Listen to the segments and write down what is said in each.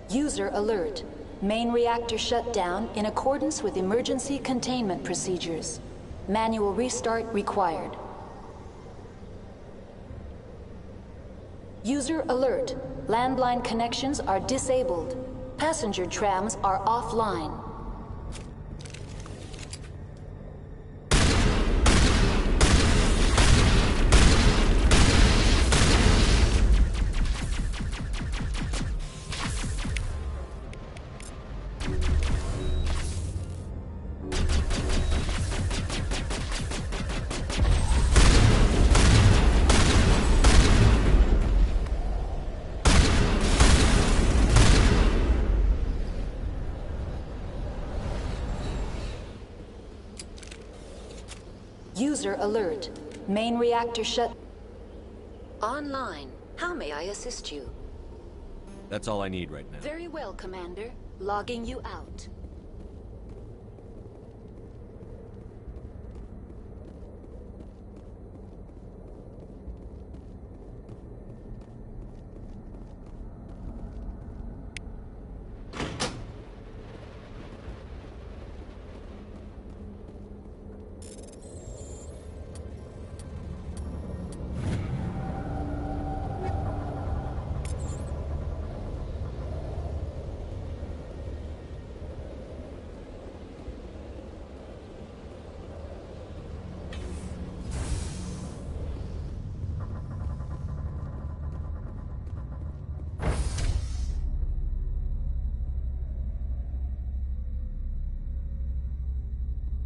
User alert. Main reactor shut down in accordance with emergency containment procedures. Manual restart required. User alert. Landline connections are disabled. Passenger trams are offline. User alert. Main reactor shut... Online. How may I assist you? That's all I need right now. Very well, Commander. Logging you out.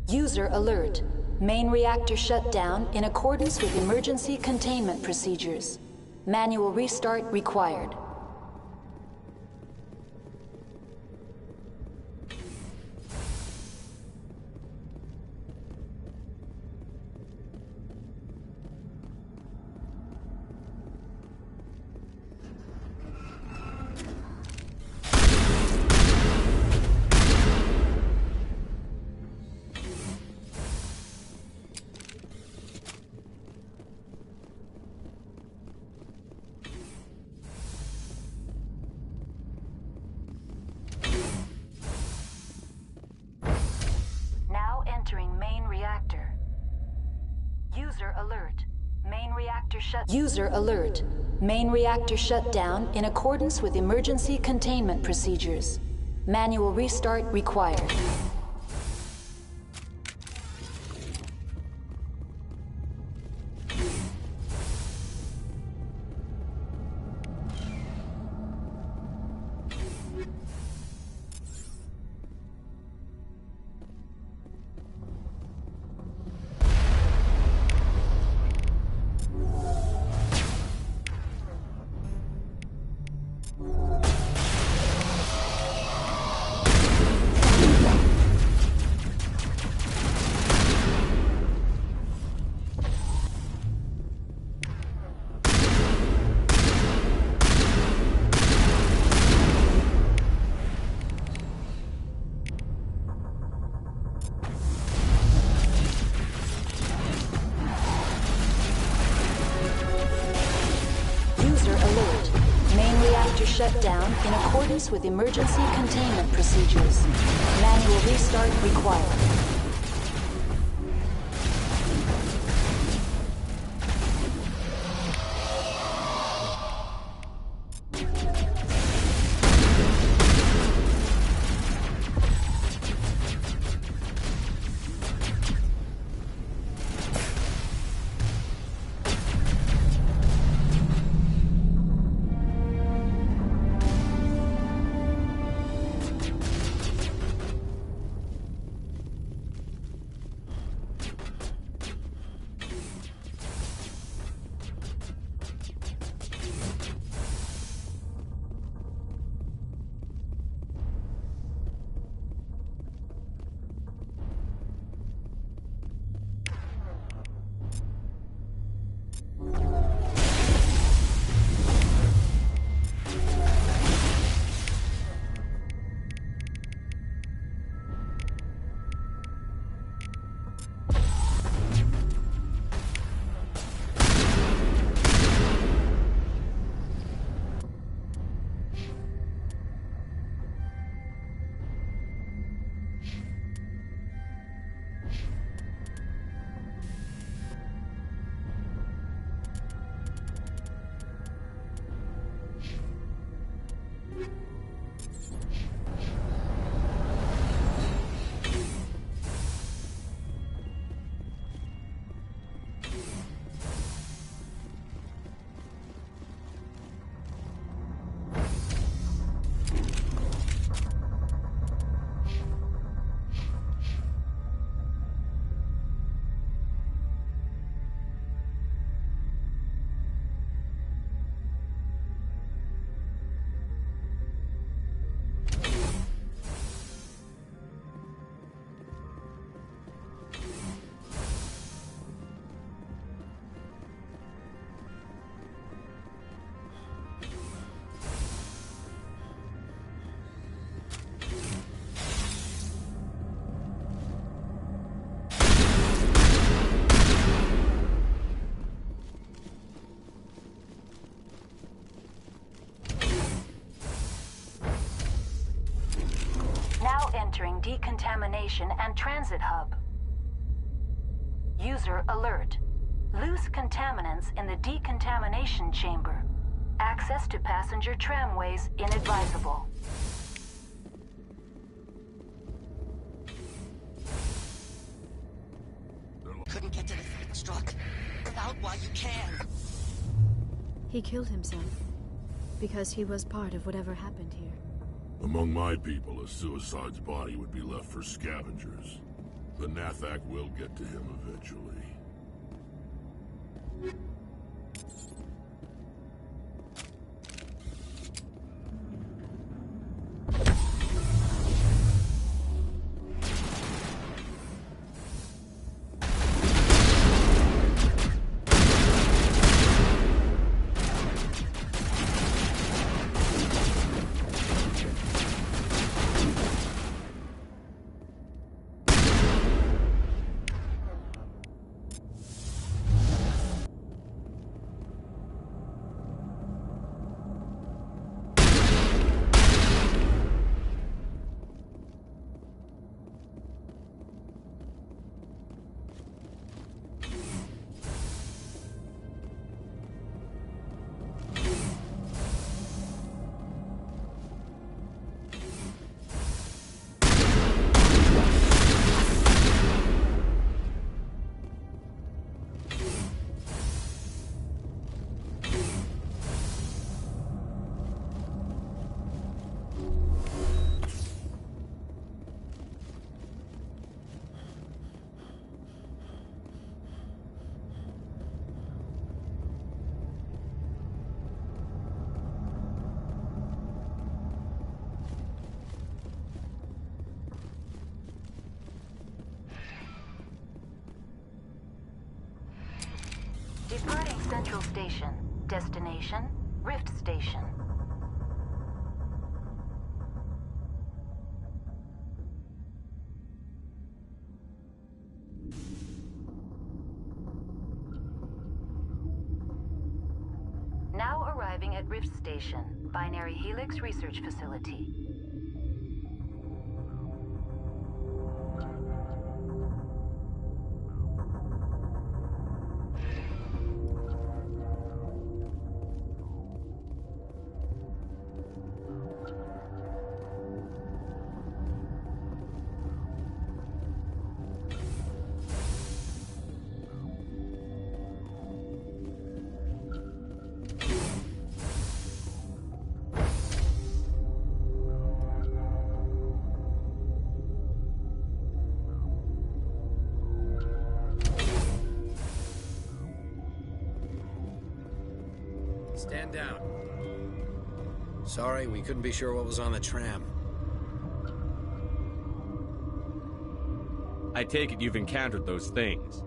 User alert. Main reactor shut down in accordance with emergency containment procedures. Manual restart required. Entering main reactor. User alert. Main reactor shut... User alert. Main reactor shut down in accordance with emergency containment procedures. Manual restart required. Shut down in accordance with emergency containment procedures. Manual restart required. decontamination and transit hub. User alert. Loose contaminants in the decontamination chamber. Access to passenger tramways inadvisable. Couldn't get to the struck without why you can. He killed himself because he was part of whatever happened here. Among my people, a suicide's body would be left for scavengers. The Nathak will get to him eventually. Departing Central Station. Destination, Rift Station. Now arriving at Rift Station, Binary Helix Research Facility. Stand down. Sorry, we couldn't be sure what was on the tram. I take it you've encountered those things.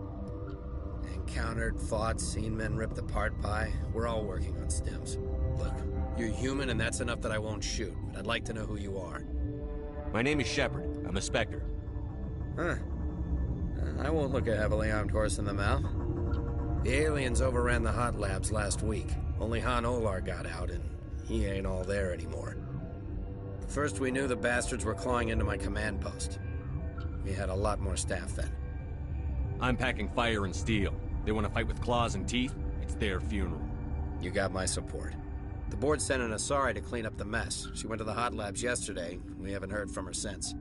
Encountered, fought, seen men ripped apart by. We're all working on stims. Look, you're human and that's enough that I won't shoot, but I'd like to know who you are. My name is Shepard. I'm a Spectre. Huh. I won't look a heavily armed horse in the mouth. The aliens overran the hot labs last week. Only Han Olar got out, and he ain't all there anymore. First we knew the bastards were clawing into my command post. We had a lot more staff then. I'm packing fire and steel. They want to fight with claws and teeth? It's their funeral. You got my support. The board sent an Asari to clean up the mess. She went to the hot labs yesterday. We haven't heard from her since.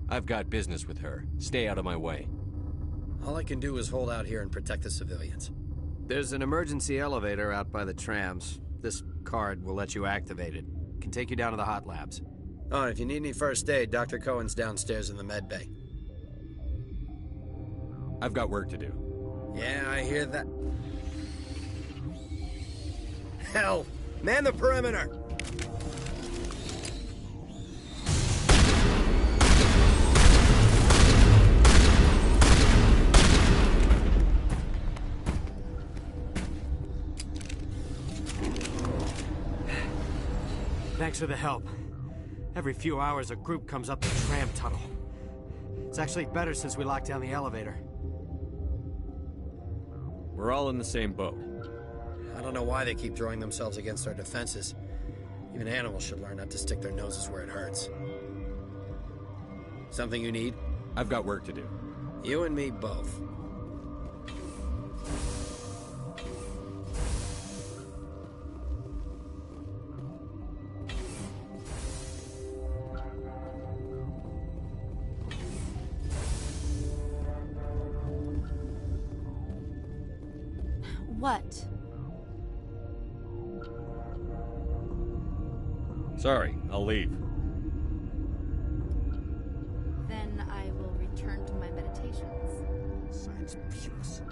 I've got business with her. Stay out of my way. All I can do is hold out here and protect the civilians. There's an emergency elevator out by the trams. This card will let you activate it. Can take you down to the hot labs. Oh, and if you need any first aid, Dr. Cohen's downstairs in the med bay. I've got work to do. Yeah, I hear that. Hell! Man the perimeter! Thanks for the help. Every few hours, a group comes up the tram tunnel. It's actually better since we locked down the elevator. We're all in the same boat. I don't know why they keep throwing themselves against our defenses. Even animals should learn not to stick their noses where it hurts. Something you need? I've got work to do. You and me both. What? Sorry, I'll leave. Then I will return to my meditations. Science puce.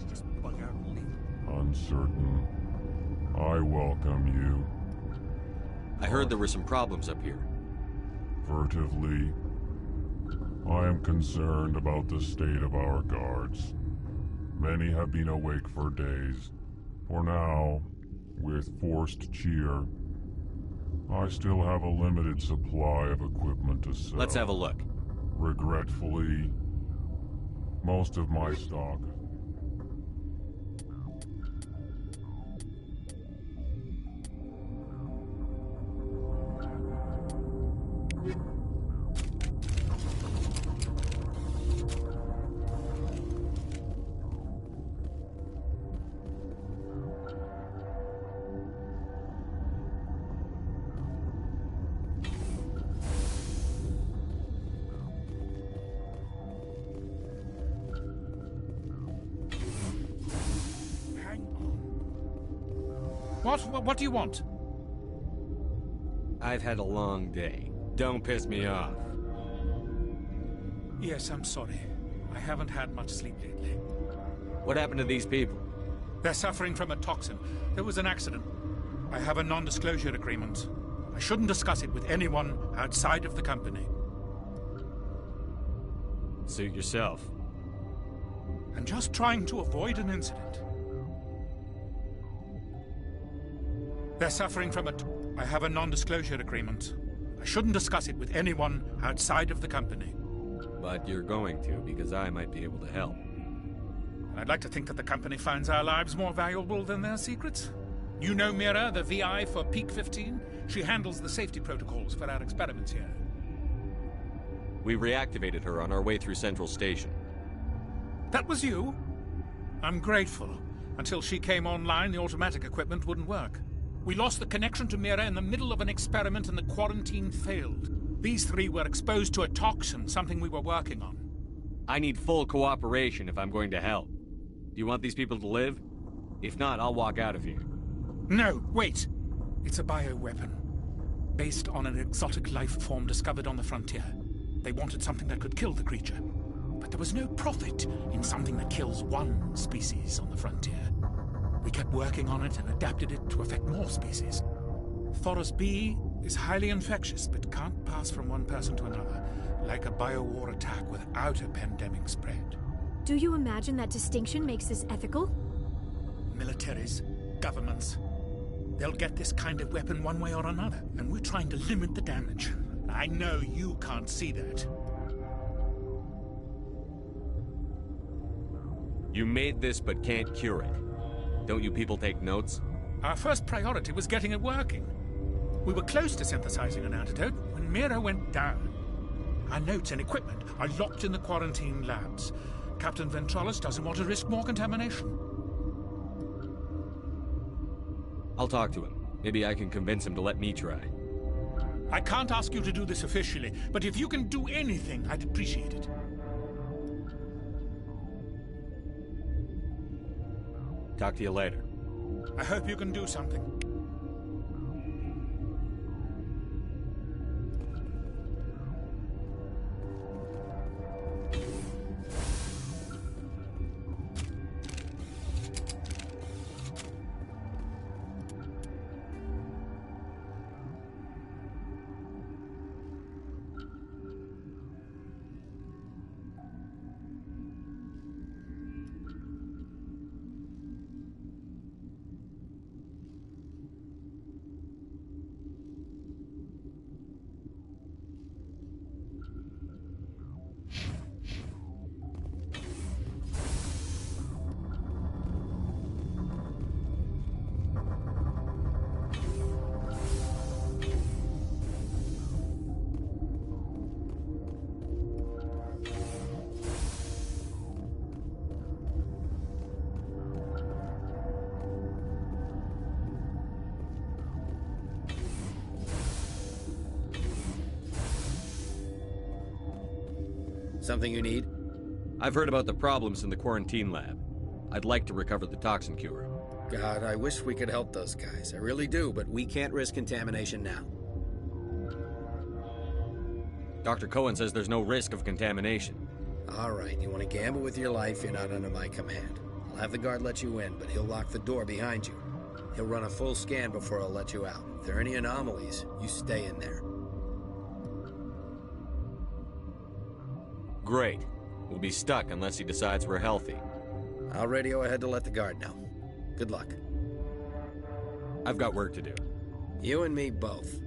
Just bug out and leave. Uncertain. I welcome you. I heard there were some problems up here. Furtively. I am concerned about the state of our guards. Many have been awake for days. For now, with forced cheer, I still have a limited supply of equipment to sell. Let's have a look. Regretfully, most of my stock. What do you want? I've had a long day. Don't piss me off. Yes, I'm sorry. I haven't had much sleep lately. What happened to these people? They're suffering from a toxin. There was an accident. I have a non-disclosure agreement. I shouldn't discuss it with anyone outside of the company. Suit yourself. I'm just trying to avoid an incident. They're suffering from I have a non-disclosure agreement. I shouldn't discuss it with anyone outside of the company. But you're going to, because I might be able to help. I'd like to think that the company finds our lives more valuable than their secrets. You know Mira, the VI for Peak 15? She handles the safety protocols for our experiments here. We reactivated her on our way through Central Station. That was you? I'm grateful. Until she came online, the automatic equipment wouldn't work. We lost the connection to Mira in the middle of an experiment and the quarantine failed. These three were exposed to a toxin, something we were working on. I need full cooperation if I'm going to help. Do you want these people to live? If not, I'll walk out of here. No, wait. It's a bioweapon. Based on an exotic life form discovered on the frontier. They wanted something that could kill the creature. But there was no profit in something that kills one species on the frontier. We kept working on it and adapted it to affect more species. Thoros B is highly infectious, but can't pass from one person to another, like a biowar attack without a pandemic spread. Do you imagine that distinction makes this ethical? Militaries, governments, they'll get this kind of weapon one way or another, and we're trying to limit the damage. I know you can't see that. You made this but can't cure it. Don't you people take notes? Our first priority was getting it working. We were close to synthesizing an antidote when Mira went down. Our notes and equipment are locked in the quarantine labs. Captain Ventralis doesn't want to risk more contamination. I'll talk to him. Maybe I can convince him to let me try. I can't ask you to do this officially, but if you can do anything, I'd appreciate it. Talk to you later. I hope you can do something. Something you need? I've heard about the problems in the quarantine lab. I'd like to recover the toxin cure. God, I wish we could help those guys. I really do, but we can't risk contamination now. Dr. Cohen says there's no risk of contamination. All right, you want to gamble with your life, you're not under my command. I'll have the guard let you in, but he'll lock the door behind you. He'll run a full scan before I'll let you out. If there are any anomalies, you stay in there. Great. We'll be stuck unless he decides we're healthy. I'll radio ahead to let the guard know. Good luck. I've got work to do. You and me both.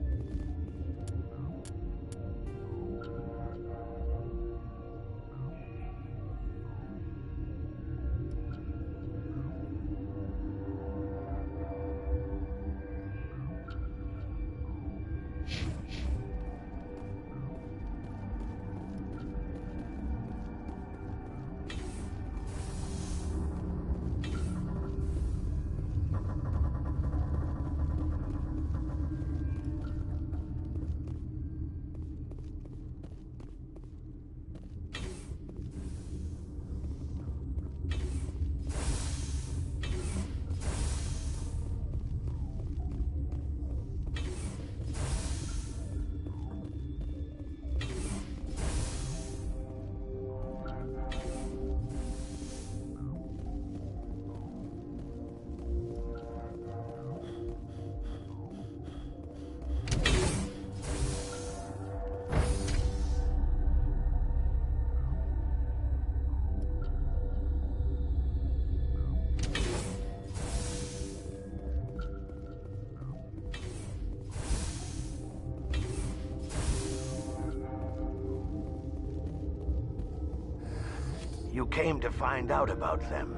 You came to find out about them,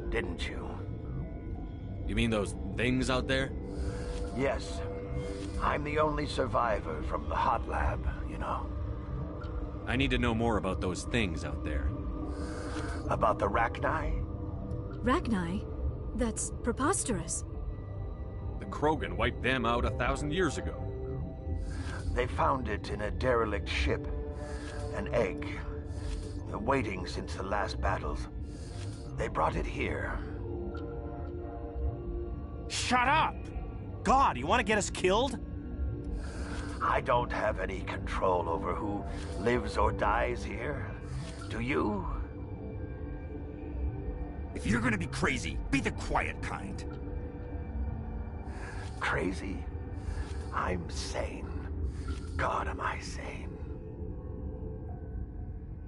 didn't you? You mean those things out there? Yes. I'm the only survivor from the hot lab, you know. I need to know more about those things out there. About the Rachni? Rachni? That's preposterous. The Krogan wiped them out 1,000 years ago. They found it in a derelict ship. An egg. Waiting since the last battles. They brought it here. Shut up! God, you want to get us killed? I don't have any control over who lives or dies here. Do you? If you're gonna be crazy, be the quiet kind. Crazy? I'm sane. God, am I sane?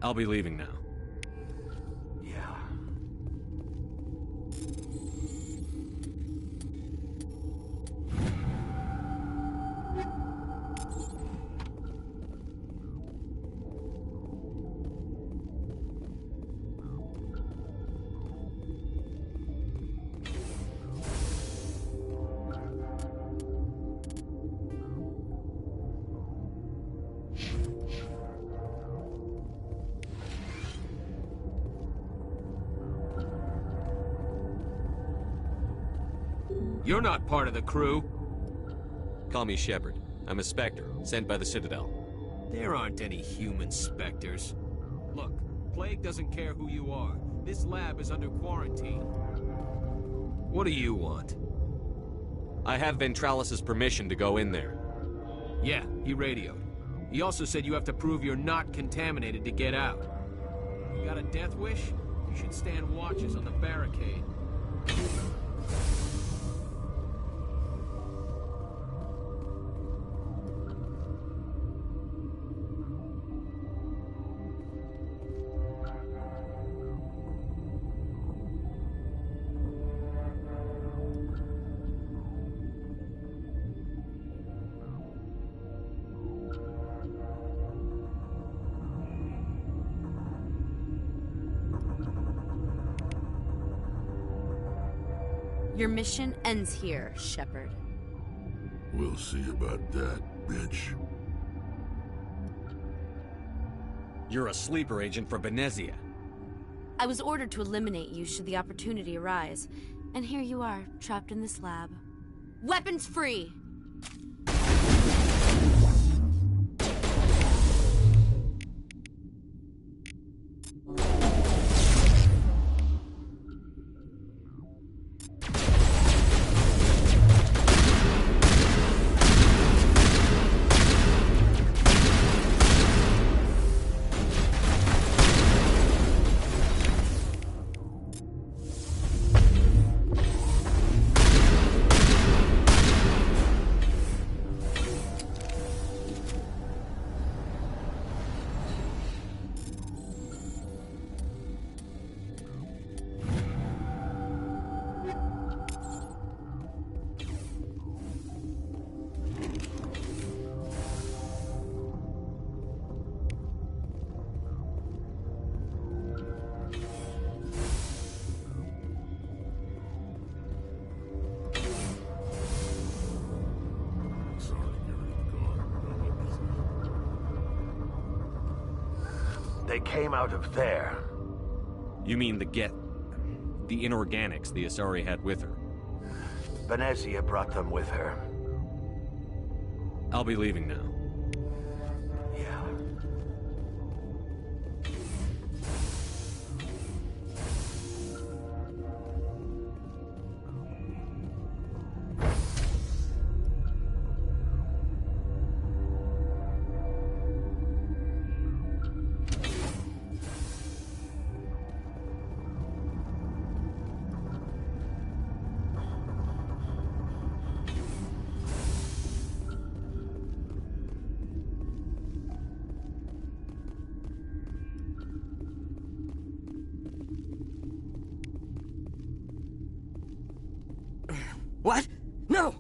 I'll be leaving now. Yeah. You're not part of the crew. Call me Shepard. I'm a Spectre, sent by the Citadel. There aren't any human Spectres. Look, Plague doesn't care who you are. This lab is under quarantine. What do you want? I have Ventralis' permission to go in there. Yeah, he radioed. He also said you have to prove you're not contaminated to get out. You got a death wish? You should stand watches on the barricade. Your mission ends here, Shepard. We'll see about that, bitch. You're a sleeper agent for Benezia. I was ordered to eliminate you should the opportunity arise. And here you are, trapped in this lab. Weapons free! They came out of there. You mean the inorganics the Asari had with her? Benezia brought them with her. I'll be leaving now. Yeah. What? No!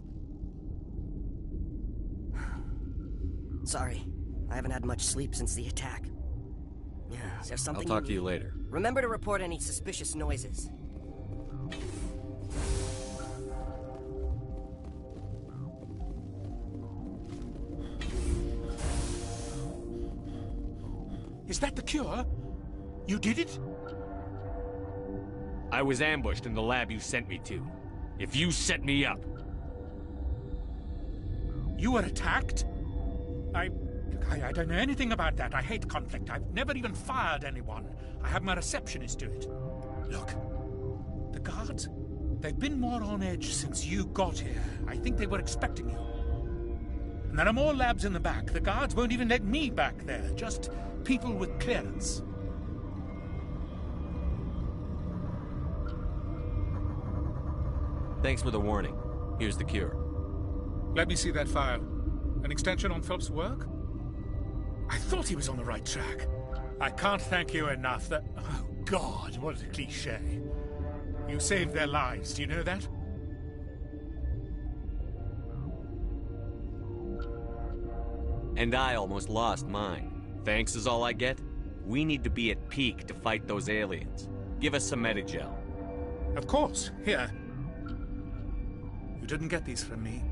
Sorry. I haven't had much sleep since the attack. Is there something I'll talk to you later. Remember to report any suspicious noises. Is that the cure? You did it? I was ambushed in the lab you sent me to. If you set me up... You were attacked? I don't know anything about that. I hate conflict. I've never even fired anyone. I have my receptionist do it. Look, the guards, they've been more on edge since you got here. I think they were expecting you. And there are more labs in the back. The guards won't even let me back there. Just people with clearance. Thanks for the warning. Here's the cure. Let me see that file. An extension on Phelps' work? I thought he was on the right track. I can't thank you enough that... Oh, God, what a cliché. You saved their lives, do you know that? And I almost lost mine. Thanks is all I get? We need to be at peak to fight those aliens. Give us some Medigel. Of course. Here. You didn't get these from me.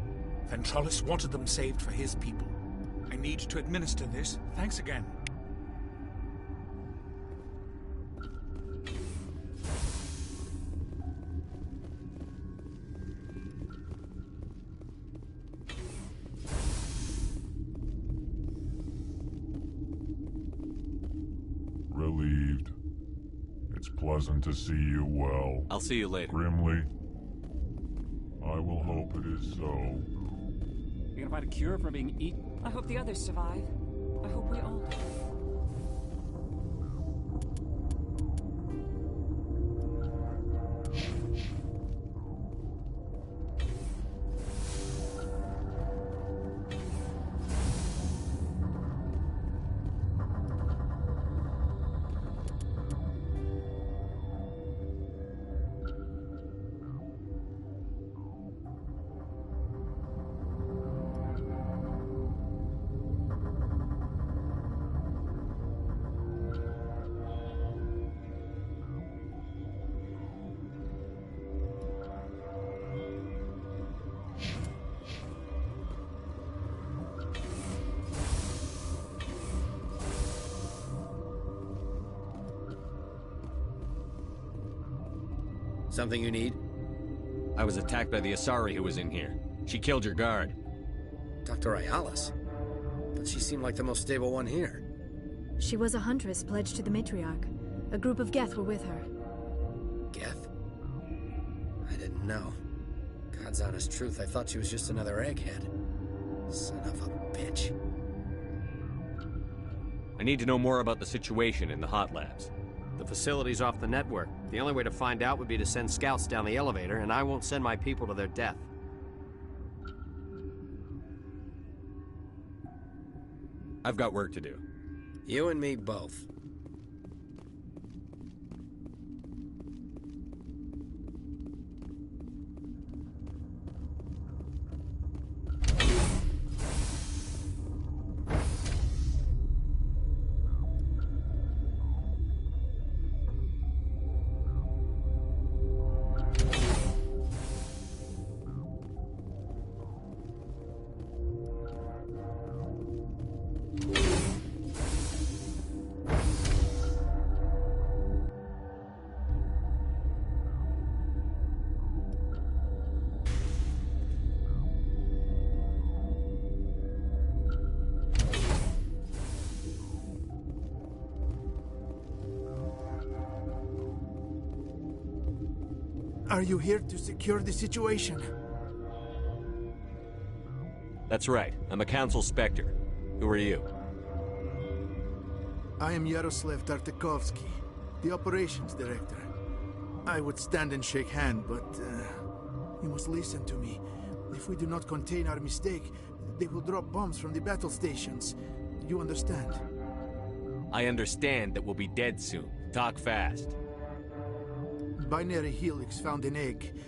Ventrolis wanted them saved for his people. I need to administer this. Thanks again. Relieved. It's pleasant to see you well. I'll see you later. Grimly. I will hope it is so. You gonna find a cure for being eaten? I hope the others survive. I hope we all do. Something you need? I was attacked by the Asari who was in here. She killed your guard. Dr. Ayalis? But she seemed like the most stable one here. She was a huntress pledged to the matriarch. A group of Geth were with her. Geth? I didn't know. God's honest truth, I thought she was just another egghead. Son of a bitch. I need to know more about the situation in the hot labs. The facility's off the network. The only way to find out would be to send scouts down the elevator, and I won't send my people to their death. I've got work to do. You and me both. Are you here to secure the situation? That's right. I'm a Council Spectre. Who are you? I am Yaroslav Tartakovsky, the Operations Director. I would stand and shake hand, but you must listen to me. If we do not contain our mistake, they will drop bombs from the battle stations. You understand? I understand that we'll be dead soon. Talk fast. Binary Helix found an egg.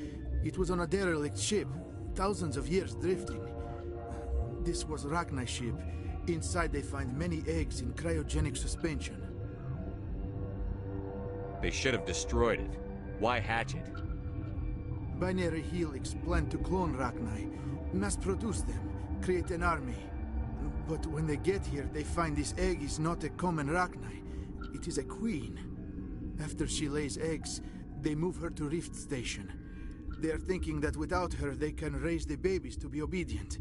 It was on a derelict ship, thousands of years drifting. This was Rachni ship. Inside they find many eggs in cryogenic suspension. They should have destroyed it. Why hatch it? Binary Helix planned to clone Rachni, mass-produce them, create an army. But when they get here, they find this egg is not a common Rachni. It is a queen. After she lays eggs, they move her to Rift Station. They are thinking that without her, they can raise the babies to be obedient.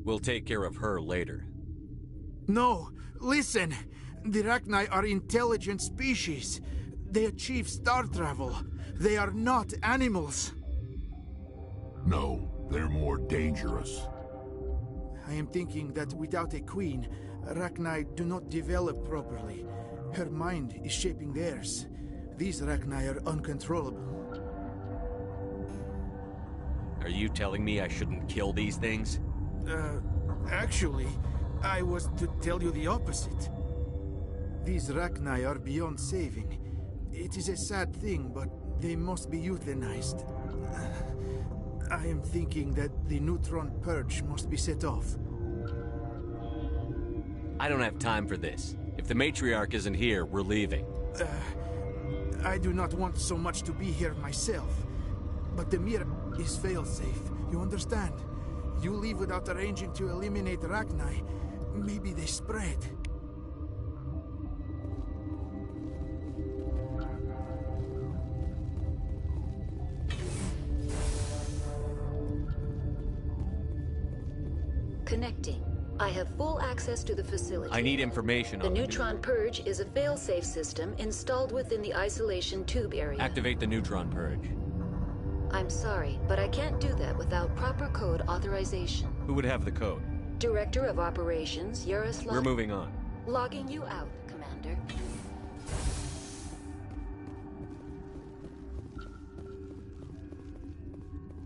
We'll take care of her later. No! Listen! The Rachni are intelligent species. They achieve star travel. They are not animals. No, they're more dangerous. I am thinking that without a queen, Rachni do not develop properly. Her mind is shaping theirs. These Rachni are uncontrollable. Are you telling me I shouldn't kill these things? Actually, I was to tell you the opposite. These Rachni are beyond saving. It is a sad thing, but they must be euthanized. I am thinking that the neutron purge must be set off. I don't have time for this. If the matriarch isn't here, we're leaving. I do not want so much to be here myself. But the Mir is fail-safe, you understand? You leave without arranging to eliminate Rachni, maybe they spread. Connecting. I have full access to the facility. I need information on the Neutron Purge is a fail-safe system installed within the isolation tube area. Activate the Neutron Purge. I'm sorry, but I can't do that without proper code authorization. Who would have the code? Director of Operations, Yaroslav... We're moving on. Logging you out, Commander.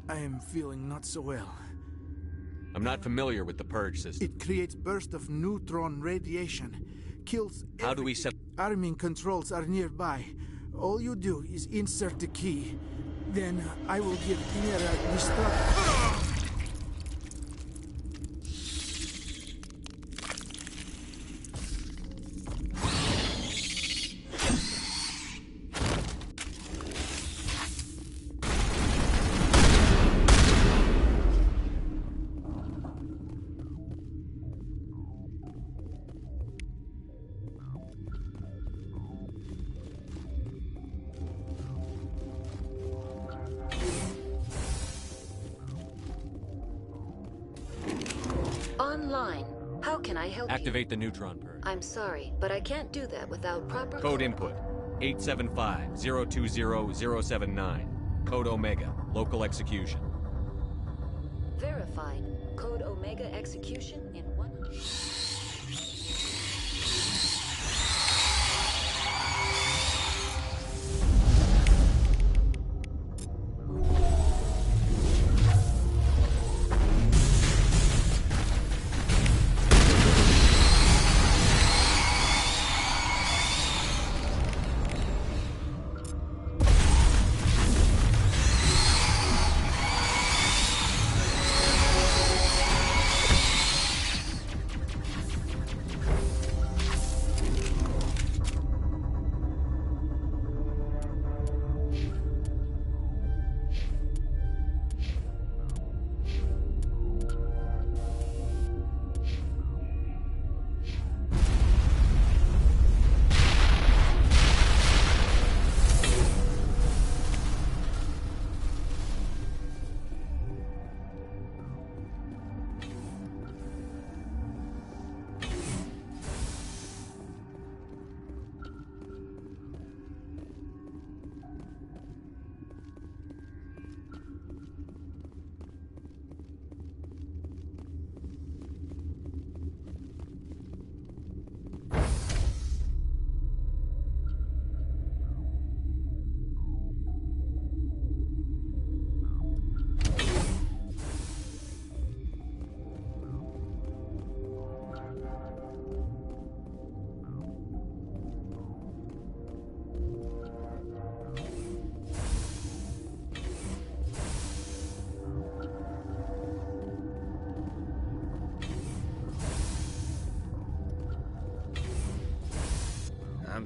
I am feeling not so well. I'm not familiar with the Purge system. It creates bursts of neutron radiation. Kills... How do we set... Arming controls are nearby. All you do is insert the key. Then I will give Mira destruct... Online. How can I help Activate the Neutron Purge. I'm sorry, but I can't do that without proper... Code input. 875-020-079. Code Omega. Local execution. Verified. Code Omega execution in 1...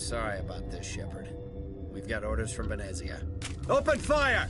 sorry about this, Shepard. We've got orders from Venezia. Open fire!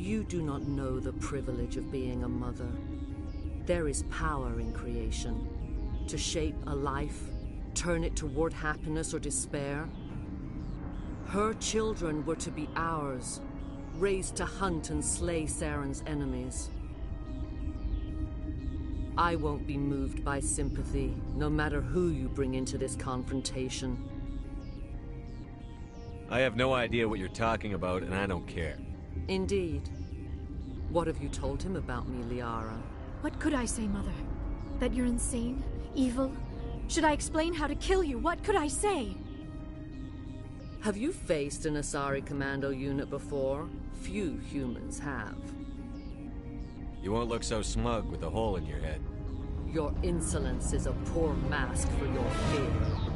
You do not know the privilege of being a mother. There is power in creation. To shape a life, turn it toward happiness or despair. Her children were to be ours, raised to hunt and slay Saren's enemies. I won't be moved by sympathy, no matter who you bring into this confrontation. I have no idea what you're talking about, and I don't care. Indeed. What have you told him about me, Liara? What could I say, Mother? That you're insane? Evil? Should I explain how to kill you? What could I say? Have you faced an Asari commando unit before? Few humans have. You won't look so smug with a hole in your head. Your insolence is a poor mask for your fear.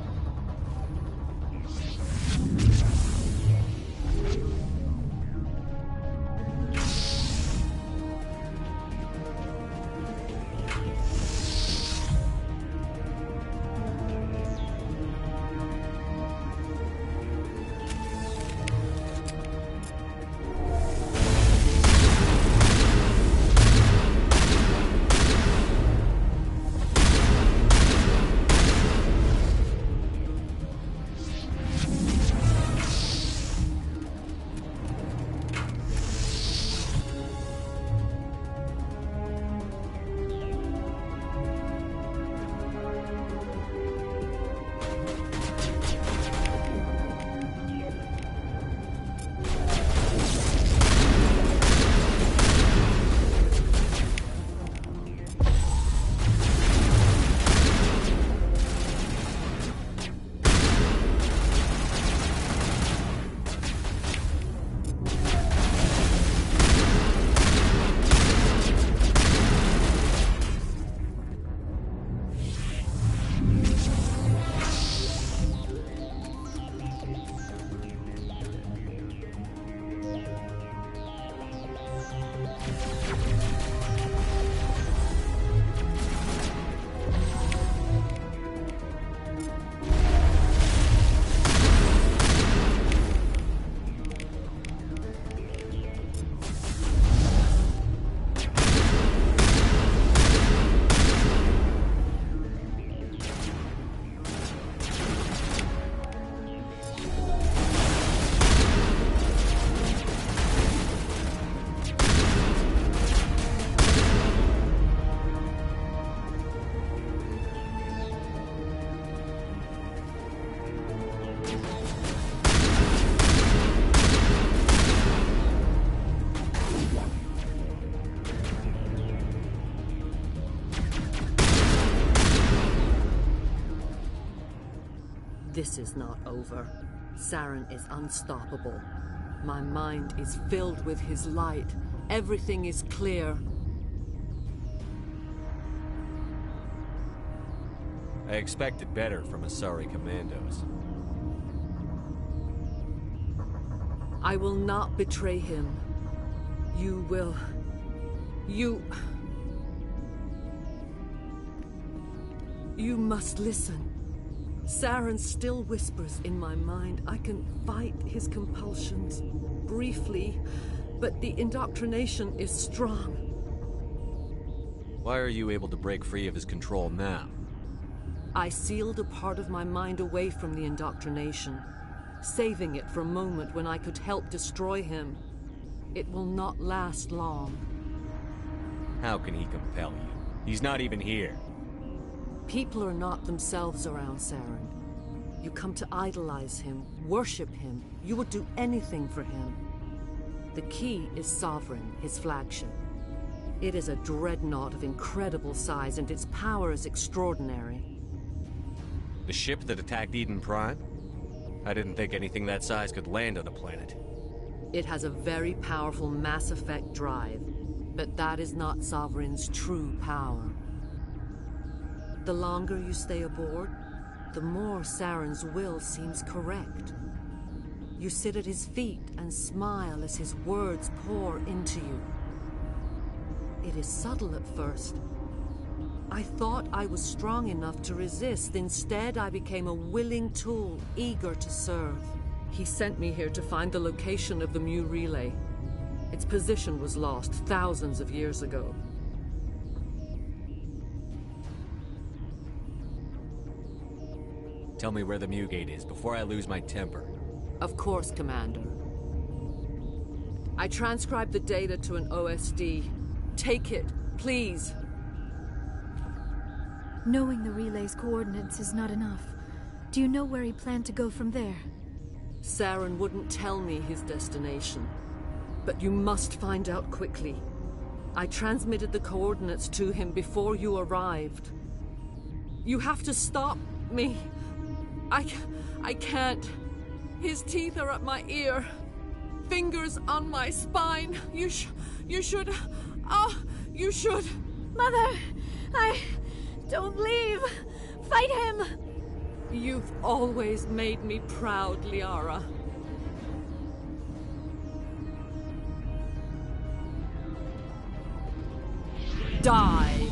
This is not over. Saren is unstoppable. My mind is filled with his light. Everything is clear. I expected better from Asari commandos. I will not betray him. You will... You must listen. Saren still whispers in my mind. I can fight his compulsions, briefly, but the indoctrination is strong. Why are you able to break free of his control now? I sealed a part of my mind away from the indoctrination, saving it for a moment when I could help destroy him. It will not last long. How can he compel you? He's not even here. People are not themselves around Saren. You come to idolize him, worship him. You would do anything for him. The key is Sovereign, his flagship. It is a dreadnought of incredible size, and its power is extraordinary. The ship that attacked Eden Prime? I didn't think anything that size could land on a planet. It has a very powerful Mass Effect drive, but that is not Sovereign's true power. The longer you stay aboard, the more Saren's will seems correct. You sit at his feet and smile as his words pour into you. It is subtle at first. I thought I was strong enough to resist. Instead, I became a willing tool, eager to serve. He sent me here to find the location of the Mu relay. Its position was lost thousands of years ago. Tell me where the Mu gate is before I lose my temper. Of course, Commander. I transcribed the data to an OSD. Take it, please. Knowing the relay's coordinates is not enough. Do you know where he planned to go from there? Saren wouldn't tell me his destination. But you must find out quickly. I transmitted the coordinates to him before you arrived. You have to stop me. I can't. His teeth are at my ear. Fingers on my spine. You should... Oh, you should... Mother! Don't leave! Fight him! You've always made me proud, Liara. Die!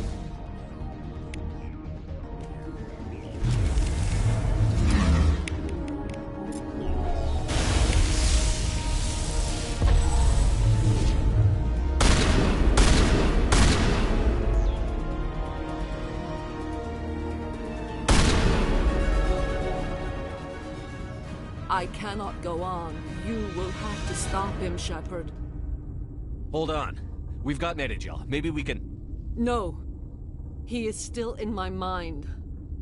I cannot go on. You will have to stop him, Shepard. Hold on. We've got Netagel. Maybe we can... No. He is still in my mind.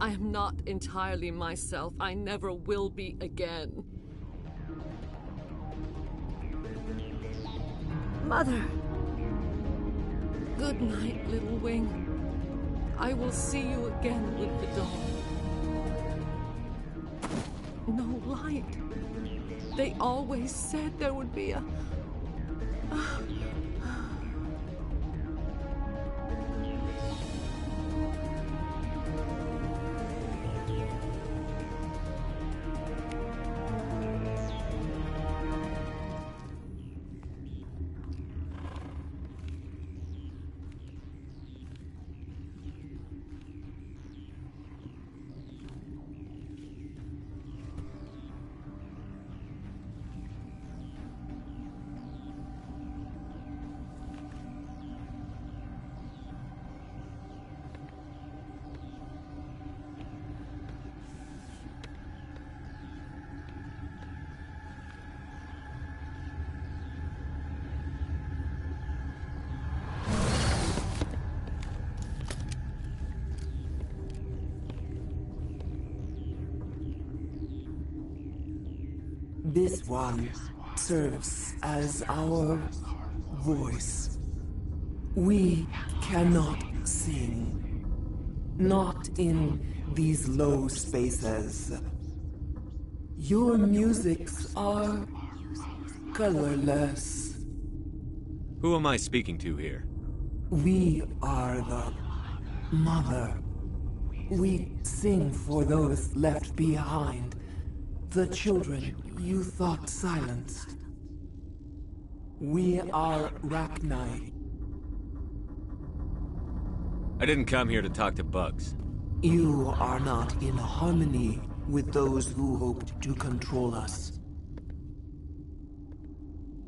I am not entirely myself. I never will be again. Mother! Good night, little wing. I will see you again with the dawn. No light. They always said there would be a... This one serves as our voice. We cannot sing. Not in these low spaces. Your musics are colorless. Who am I speaking to here? We are the Mother. We sing for those left behind. The children you thought silenced. We are Rachni. I didn't come here to talk to bugs. You are not in harmony with those who hoped to control us.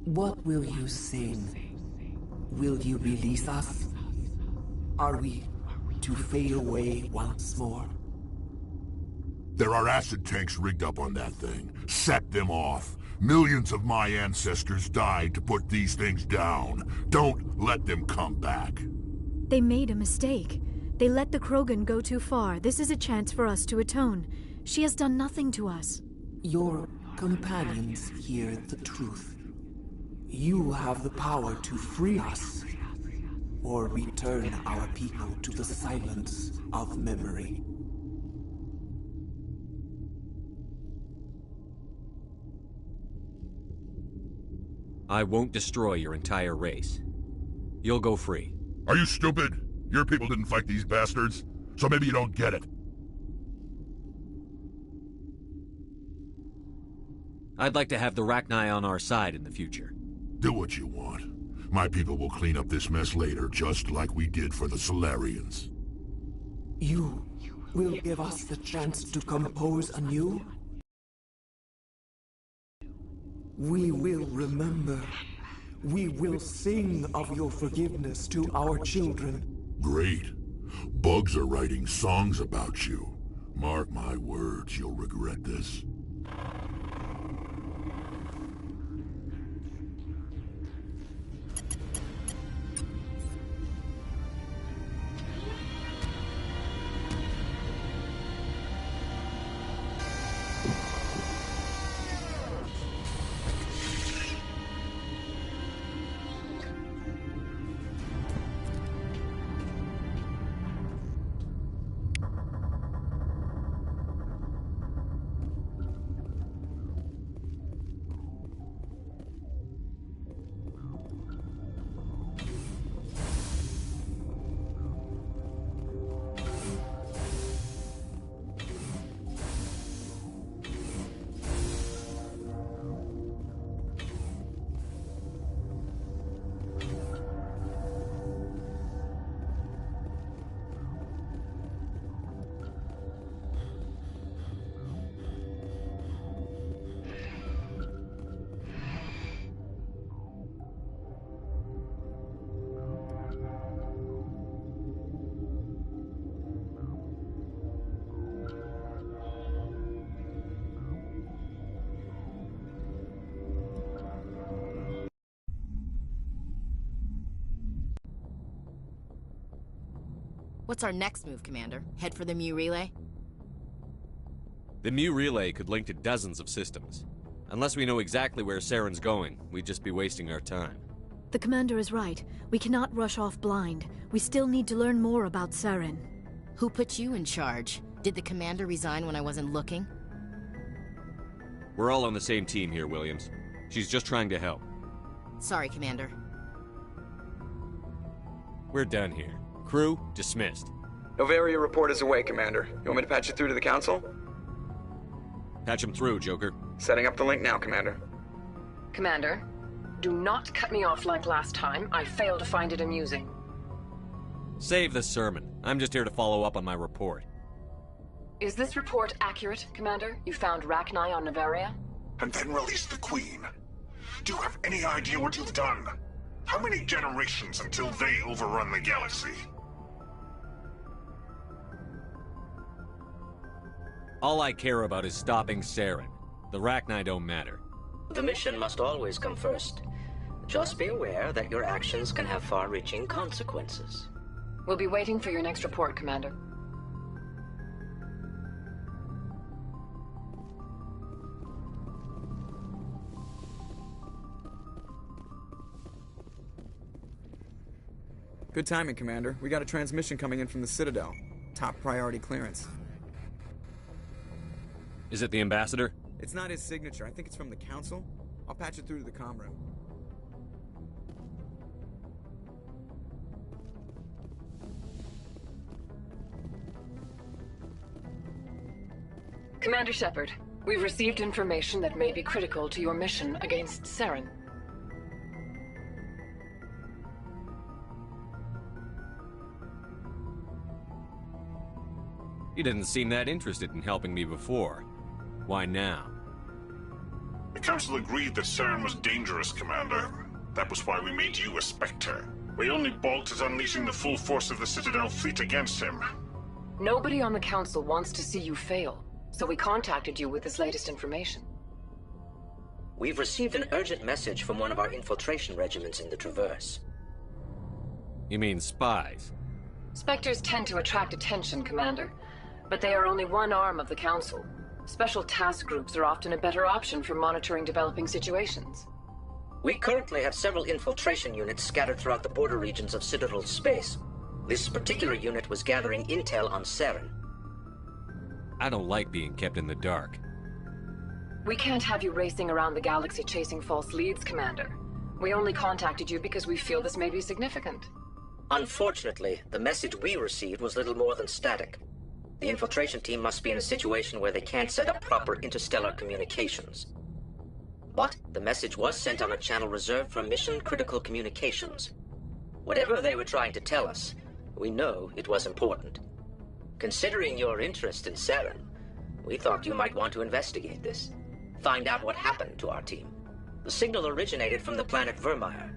What will you sing? Will you release us? Are we to fade away once more? There are acid tanks rigged up on that thing. Set them off. Millions of my ancestors died to put these things down. Don't let them come back. They made a mistake. They let the Krogan go too far. This is a chance for us to atone. She has done nothing to us. Your companions hear the truth. You have the power to free us, or return our people to the silence of memory. I won't destroy your entire race. You'll go free. Are you stupid? Your people didn't fight these bastards, so maybe you don't get it. I'd like to have the Rachni on our side in the future. Do what you want. My people will clean up this mess later, just like we did for the Solarians. You will give us the chance to compose anew? We will remember. We will sing of your forgiveness to our children. Great. Bugs are writing songs about you. Mark my words, you'll regret this. What's our next move, Commander? Head for the Mu Relay? The Mu Relay could link to dozens of systems. Unless we know exactly where Saren's going, we'd just be wasting our time. The Commander is right. We cannot rush off blind. We still need to learn more about Saren. Who put you in charge? Did the Commander resign when I wasn't looking? We're all on the same team here, Williams. She's just trying to help. Sorry, Commander. We're done here. Crew, dismissed. Noveria report is away, Commander. You want me to patch it through to the Council? Patch him through, Joker. Setting up the link now, Commander. Commander, do not cut me off like last time. I failed to find it amusing. Save the sermon. I'm just here to follow up on my report. Is this report accurate, Commander? You found Rachni on Noveria? And then released the Queen. Do you have any idea what you've done? How many generations until they overrun the galaxy? All I care about is stopping Saren. The Rachni don't matter. The mission must always come first. Just be aware that your actions can have far-reaching consequences. We'll be waiting for your next report, Commander. Good timing, Commander. We got a transmission coming in from the Citadel. Top priority clearance. Is it the Ambassador? It's not his signature. I think it's from the Council. I'll patch it through to the comm room. Commander Shepard, we've received information that may be critical to your mission against Saren. You didn't seem that interested in helping me before. Why now? The Council agreed that Saren was dangerous, Commander. That was why we made you a Spectre. We only balked at unleashing the full force of the Citadel fleet against him. Nobody on the Council wants to see you fail, so we contacted you with this latest information. We've received an urgent message from one of our infiltration regiments in the Traverse. You mean spies? Spectres tend to attract attention, Commander, but they are only one arm of the Council. Special task groups are often a better option for monitoring developing situations. We currently have several infiltration units scattered throughout the border regions of Citadel space. This particular unit was gathering intel on Saren. I don't like being kept in the dark. We can't have you racing around the galaxy chasing false leads, Commander. We only contacted you because we feel this may be significant. Unfortunately, the message we received was little more than static. The infiltration team must be in a situation where they can't set up proper interstellar communications. But the message was sent on a channel reserved for mission-critical communications. Whatever they were trying to tell us, we know it was important. Considering your interest in Saren, we thought you might want to investigate this. Find out what happened to our team. The signal originated from the planet Virmire.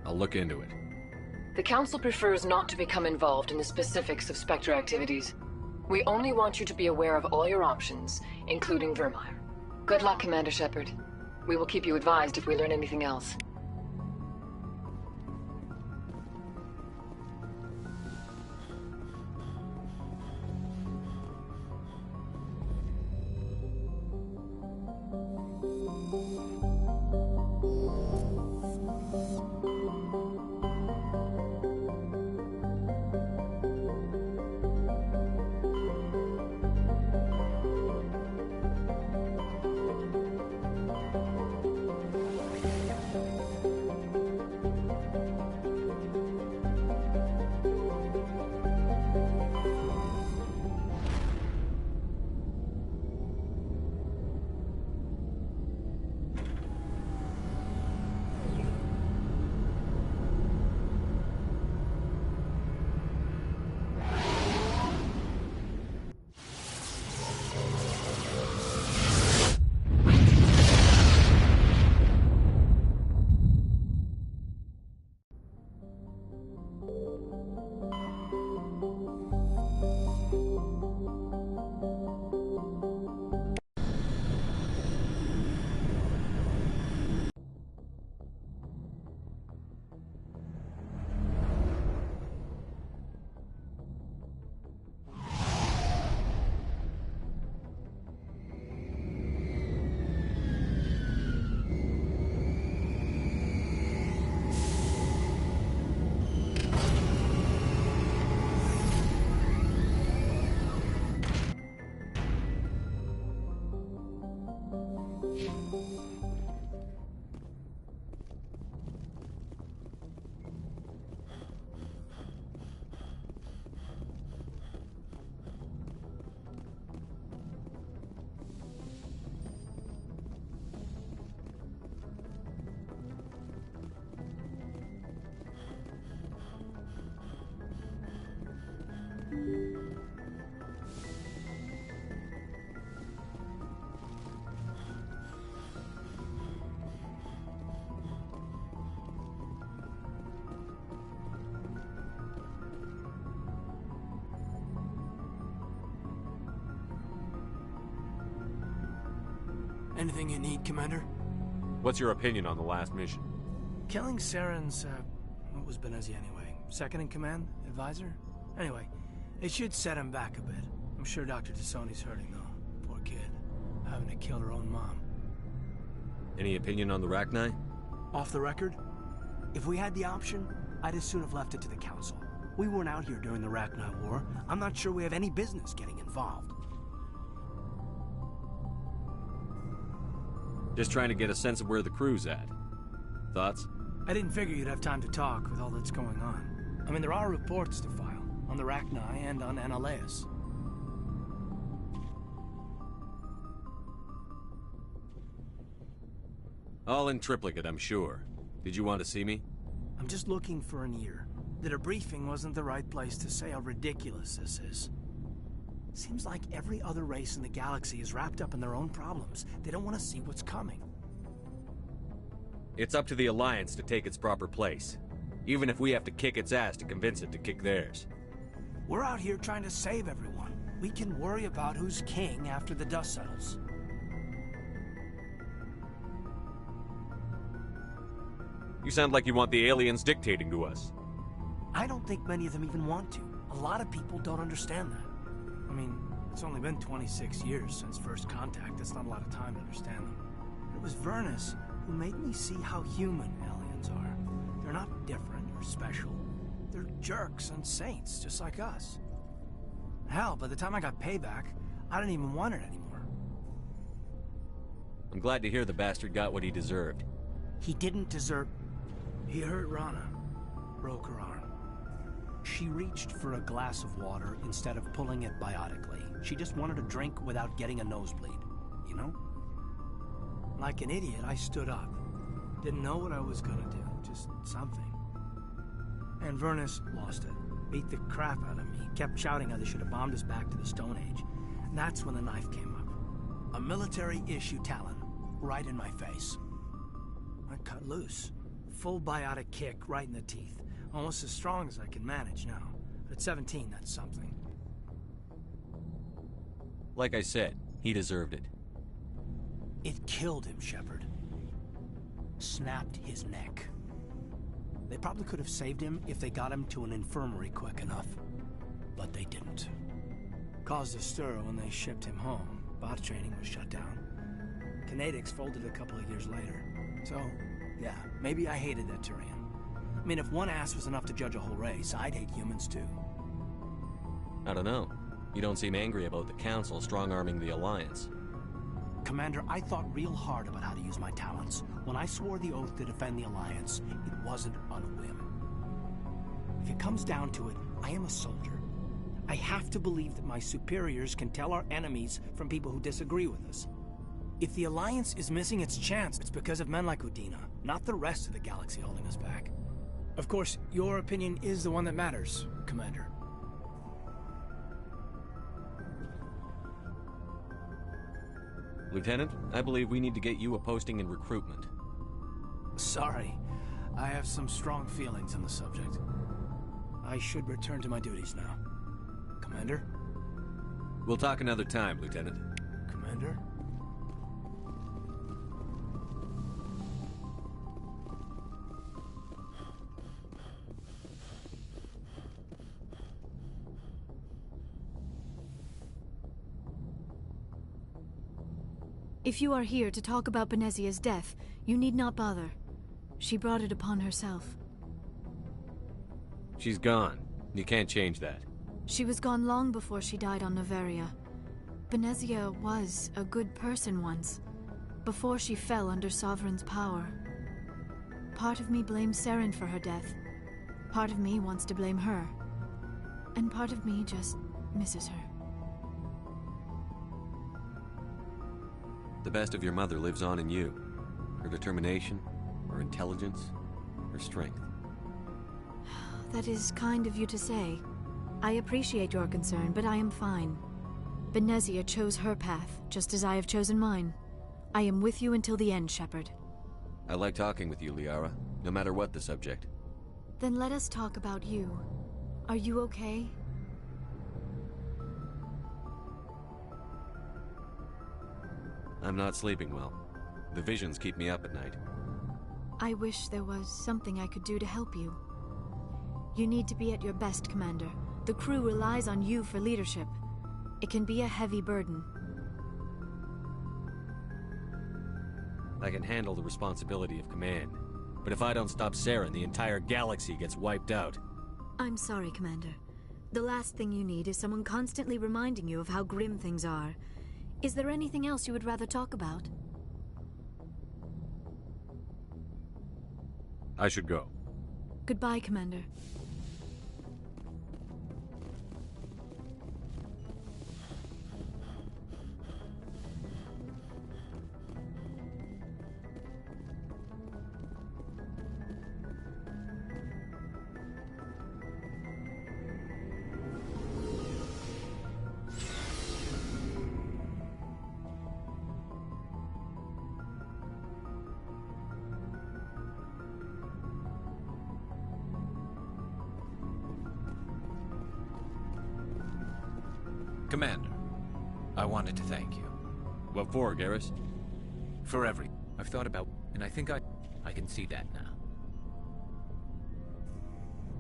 I'll look into it. The Council prefers not to become involved in the specifics of Spectre activities. We only want you to be aware of all your options, including Virmire. Good luck, Commander Shepard. We will keep you advised if we learn anything else. Anything you need, Commander? What's your opinion on the last mission? Killing Saren's, what was Benezia anyway? Second in command? Advisor? Anyway, it should set him back a bit. I'm sure Dr. Tassoni's hurting, though. Poor kid. Having to kill her own mom. Any opinion on the Rachni? Off the record? If we had the option, I'd as soon have left it to the Council. We weren't out here during the Rachni War. I'm not sure we have any business getting involved. Just trying to get a sense of where the crew's at. Thoughts? I didn't figure you'd have time to talk with all that's going on. I mean, there are reports to file, on the Rachni and on Annihilus. All in triplicate, I'm sure. Did you want to see me? I'm just looking for an ear. The debriefing wasn't the right place to say how ridiculous this is. Seems like every other race in the galaxy is wrapped up in their own problems. They don't want to see what's coming. It's up to the Alliance to take its proper place. Even if we have to kick its ass to convince it to kick theirs. We're out here trying to save everyone. We can worry about who's king after the dust settles. You sound like you want the aliens dictating to us. I don't think many of them even want to. A lot of people don't understand that. I mean, it's only been 26 years since first contact. That's not a lot of time to understand them. It was Vernus who made me see how human aliens are. They're not different or special. They're jerks and saints, just like us. Hell, by the time I got payback, I didn't even want it anymore. I'm glad to hear the bastard got what he deserved. He didn't deserve... He hurt Rana. Broke her arm. She reached for a glass of water instead of pulling it biotically. She just wanted a drink without getting a nosebleed, you know? Like an idiot, I stood up. Didn't know what I was gonna do, just something. And Vernus lost it. Beat the crap out of me. Kept shouting how they should have bombed us back to the Stone Age. And that's when the knife came up. A military-issue Talon, right in my face. I cut loose. Full biotic kick right in the teeth. Almost as strong as I can manage now. But at 17, that's something. Like I said, he deserved it. It killed him, Shepard. Snapped his neck. They probably could have saved him if they got him to an infirmary quick enough. But they didn't. Caused a stir when they shipped him home. Bot training was shut down. Kinetics folded a couple of years later. So, yeah, maybe I hated that Turian. I mean, if one ass was enough to judge a whole race, I'd hate humans too. I don't know. You don't seem angry about the Council strong-arming the Alliance. Commander, I thought real hard about how to use my talents. When I swore the oath to defend the Alliance, it wasn't on a whim. If it comes down to it, I am a soldier. I have to believe that my superiors can tell our enemies from people who disagree with us. If the Alliance is missing its chance, it's because of men like Udina, not the rest of the galaxy holding us back. Of course, your opinion is the one that matters, Commander. Lieutenant, I believe we need to get you a posting in recruitment. Sorry. I have some strong feelings on the subject. I should return to my duties now. Commander? We'll talk another time, Lieutenant. Commander? If you are here to talk about Benezia's death, you need not bother. She brought it upon herself. She's gone. You can't change that. She was gone long before she died on Noveria. Benezia was a good person once, before she fell under Sovereign's power. Part of me blames Saren for her death. Part of me wants to blame her. And part of me just misses her. The best of your mother lives on in you. Her determination, her intelligence, her strength. That is kind of you to say. I appreciate your concern, but I am fine. Benezia chose her path, just as I have chosen mine. I am with you until the end, Shepard. I like talking with you, Liara, no matter what the subject. Then let us talk about you. Are you okay? I'm not sleeping well. The visions keep me up at night. I wish there was something I could do to help you. You need to be at your best, Commander. The crew relies on you for leadership. It can be a heavy burden. I can handle the responsibility of command. But if I don't stop Saren, the entire galaxy gets wiped out. I'm sorry, Commander. The last thing you need is someone constantly reminding you of how grim things are. Is there anything else you would rather talk about? I should go. Goodbye, Commander. Commander, I wanted to thank you. What for, Garrus? For I've thought about, and I think I can see that now.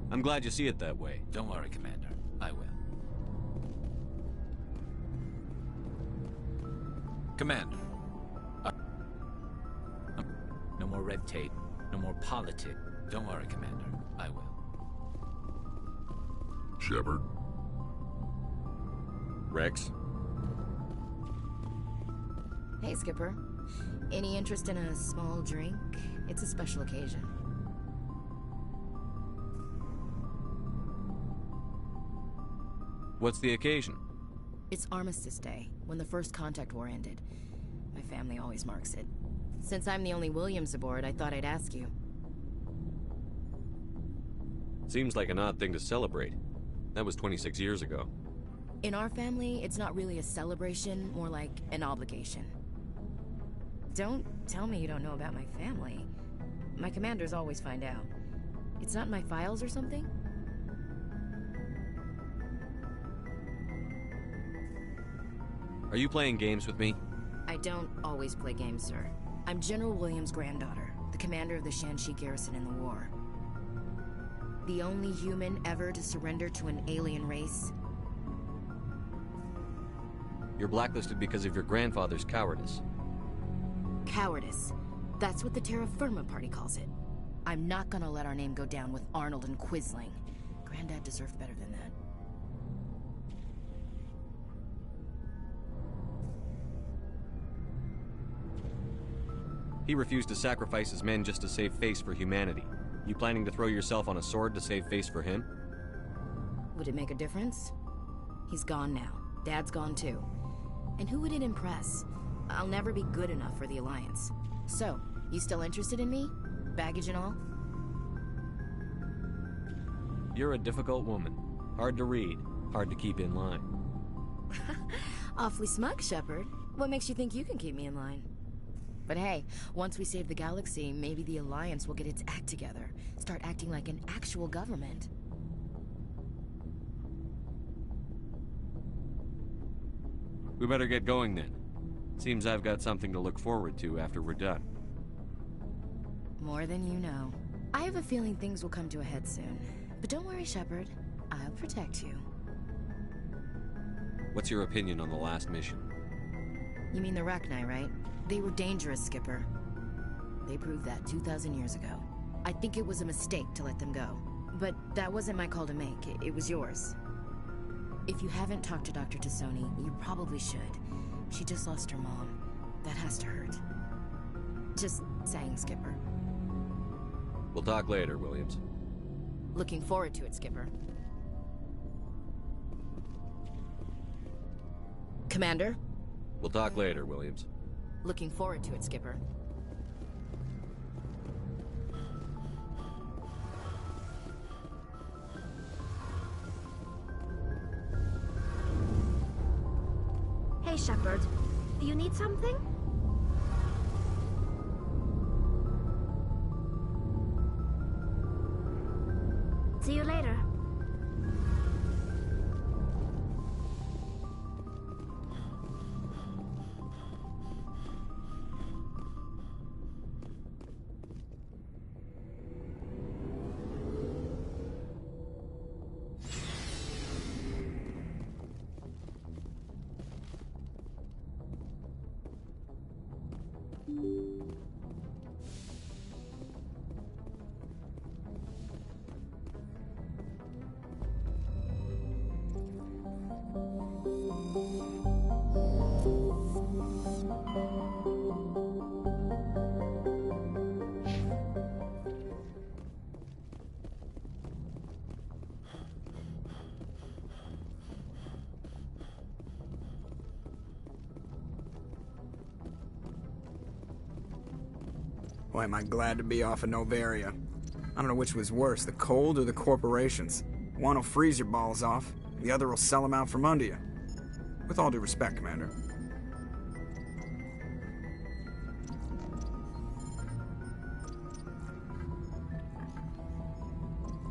I'm glad you see it that way. Don't worry, Commander. I will. Commander, no more red tape, no more politics. Don't worry, Commander. I will. Shepard? Rex? Hey, Skipper. Any interest in a small drink? It's a special occasion. What's the occasion? It's Armistice Day, when the First Contact War ended. My family always marks it. Since I'm the only Williams aboard, I thought I'd ask you. Seems like an odd thing to celebrate. That was 26 years ago. In our family, it's not really a celebration, more like an obligation. Don't tell me you don't know about my family. My commanders always find out. It's not in my files or something? Are you playing games with me? I don't always play games, sir. I'm General Williams' granddaughter, the commander of the Shanxi garrison in the war. The only human ever to surrender to an alien race. You're blacklisted because of your grandfather's cowardice. Cowardice. That's what the Terra Firma Party calls it. I'm not gonna let our name go down with Arnold and Quisling. Granddad deserved better than that. He refused to sacrifice his men just to save face for humanity. You planning to throw yourself on a sword to save face for him? Would it make a difference? He's gone now. Dad's gone too. And who would it impress? I'll never be good enough for the Alliance. So, you still interested in me? Baggage and all? You're a difficult woman. Hard to read, hard to keep in line. Awfully smug, Shepard. What makes you think you can keep me in line? But hey, once we save the galaxy, maybe the Alliance will get its act together. Start acting like an actual government. We better get going then. Seems I've got something to look forward to after we're done. More than you know. I have a feeling things will come to a head soon. But don't worry, Shepard. I'll protect you. What's your opinion on the last mission? You mean the Rachni, right? They were dangerous, Skipper. They proved that 2,000 years ago. I think it was a mistake to let them go. But that wasn't my call to make. It was yours. If you haven't talked to Dr. Tassoni, you probably should. She just lost her mom. That has to hurt. Just saying, Skipper. We'll talk later, Williams. Looking forward to it, Skipper. Commander? We'll talk later, Williams. Looking forward to it, Skipper. Hey, Shepard. You need something? See you later. Boy, am I glad to be off of Noveria. I don't know which was worse, the cold or the corporations. One will freeze your balls off, the other will sell them out from under you. With all due respect, Commander.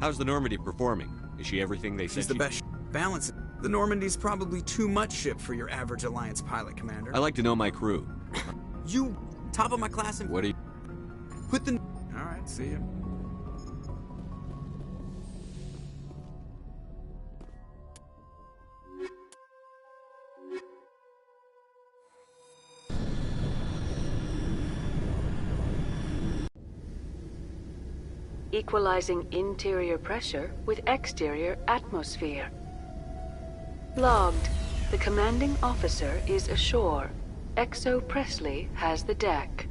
How's the Normandy performing? Is she everything they said She's the best. Balance. The Normandy's probably too much ship for your average Alliance pilot, Commander. I like to know my crew. You top of my class and... What do you... Put the... Alright, see ya. Equalizing interior pressure with exterior atmosphere. Logged. The commanding officer is ashore. Exo Presley has the deck.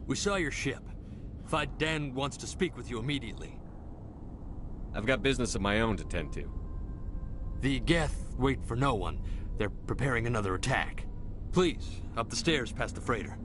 We saw your ship. Fight Dan wants to speak with you immediately. I've got business of my own to tend to. The Geth wait for no one. They're preparing another attack. Please, up the stairs past the freighter.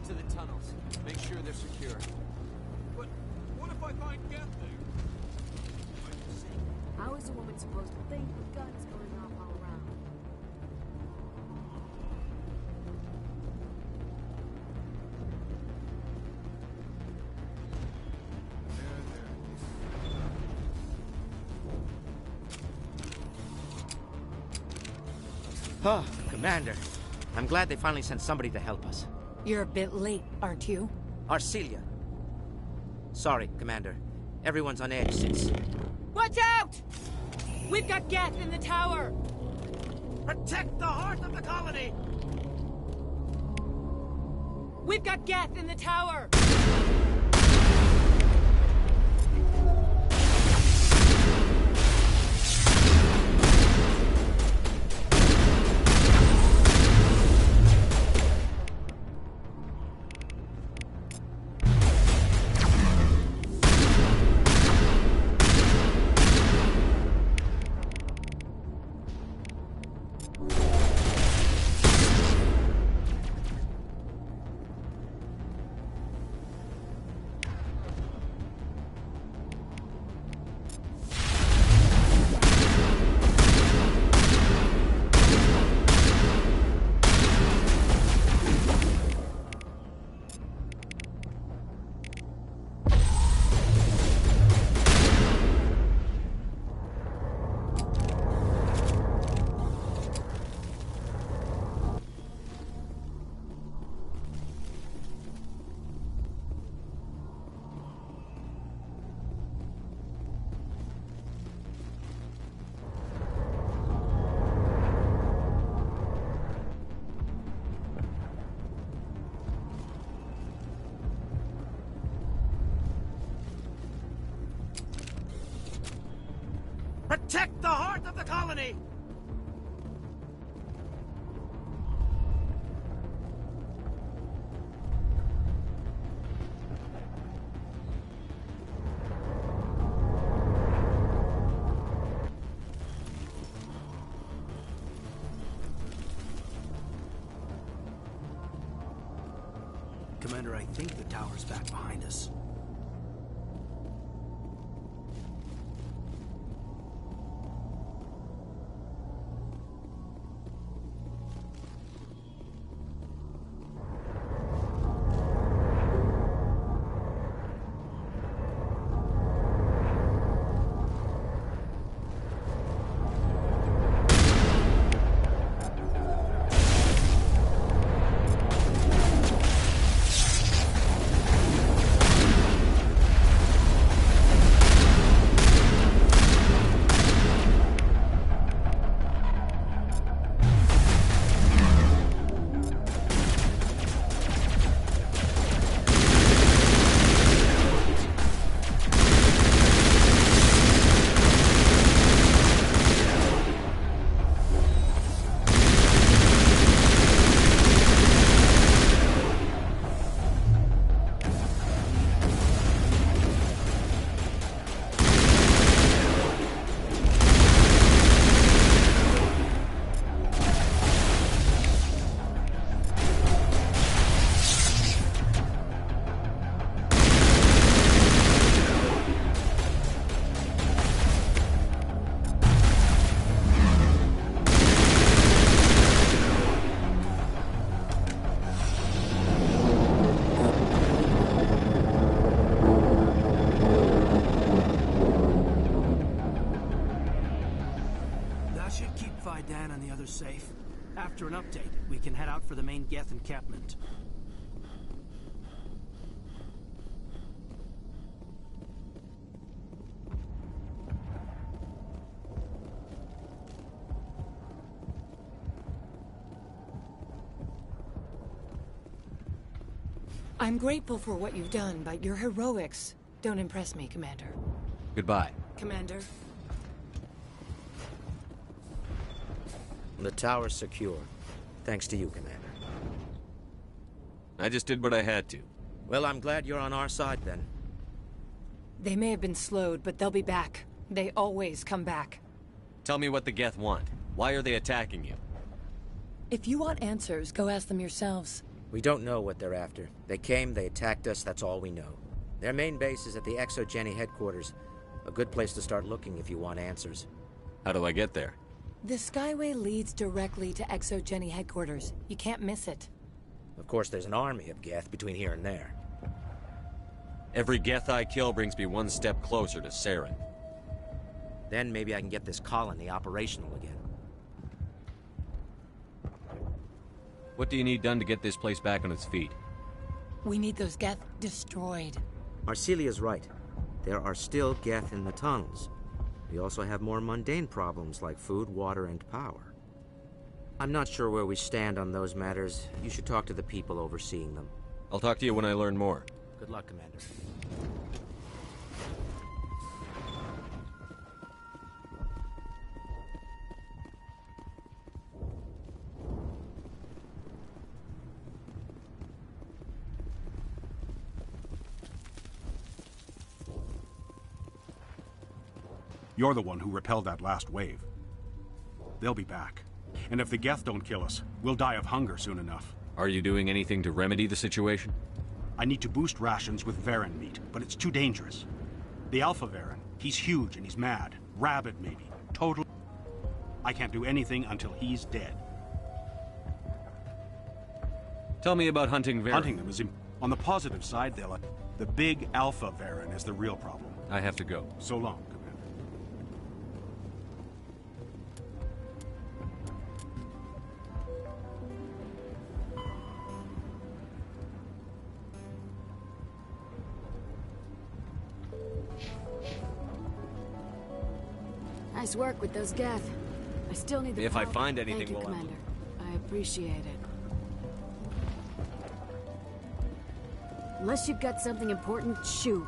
to the tunnels. Make sure they're secure. But what if I find Geth there? How is a woman supposed to think with guns going off all around? Oh, Commander. I'm glad they finally sent somebody to help us. You're a bit late, aren't you? Arcelia. Sorry, Commander. Everyone's on edge since... Watch out! We've got Geth in the tower! Protect the heart of the colony! We've got Geth in the tower! Protect the heart of the colony! Commander, I think the tower's back behind us. Dan and the others safe. After an update, we can head out for the main Geth encampment. I'm grateful for what you've done, but your heroics don't impress me, Commander. Goodbye. Commander. The tower's secure. Thanks to you, Commander. I just did what I had to. Well, I'm glad you're on our side, then. They may have been slowed, but they'll be back. They always come back. Tell me what the Geth want. Why are they attacking you? If you want answers, go ask them yourselves. We don't know what they're after. They came, they attacked us, that's all we know. Their main base is at the ExoGeni headquarters. A good place to start looking if you want answers. How do I get there? The Skyway leads directly to ExoGeni headquarters. You can't miss it. Of course, there's an army of Geth between here and there. Every Geth I kill brings me one step closer to Saren. Then maybe I can get this colony operational again. What do you need done to get this place back on its feet? We need those Geth destroyed. Marcelia's right. There are still Geth in the tunnels. We also have more mundane problems like food, water, and power. I'm not sure where we stand on those matters. You should talk to the people overseeing them. I'll talk to you when I learn more. Good luck, Commander. You're the one who repelled that last wave. They'll be back. And if the Geth don't kill us, we'll die of hunger soon enough. Are you doing anything to remedy the situation? I need to boost rations with Varren meat, but it's too dangerous. The Alpha Varren, he's huge and he's mad. Rabid, maybe. Total. I can't do anything until he's dead. Tell me about hunting Varren. Hunting them is on the positive side, the big Alpha Varren is the real problem. I have to go. So long, Commander. Nice work with those Geth. I still need the If I power. find anything, Thank you, we'll have Commander. I appreciate it. Unless you've got something important, shoot.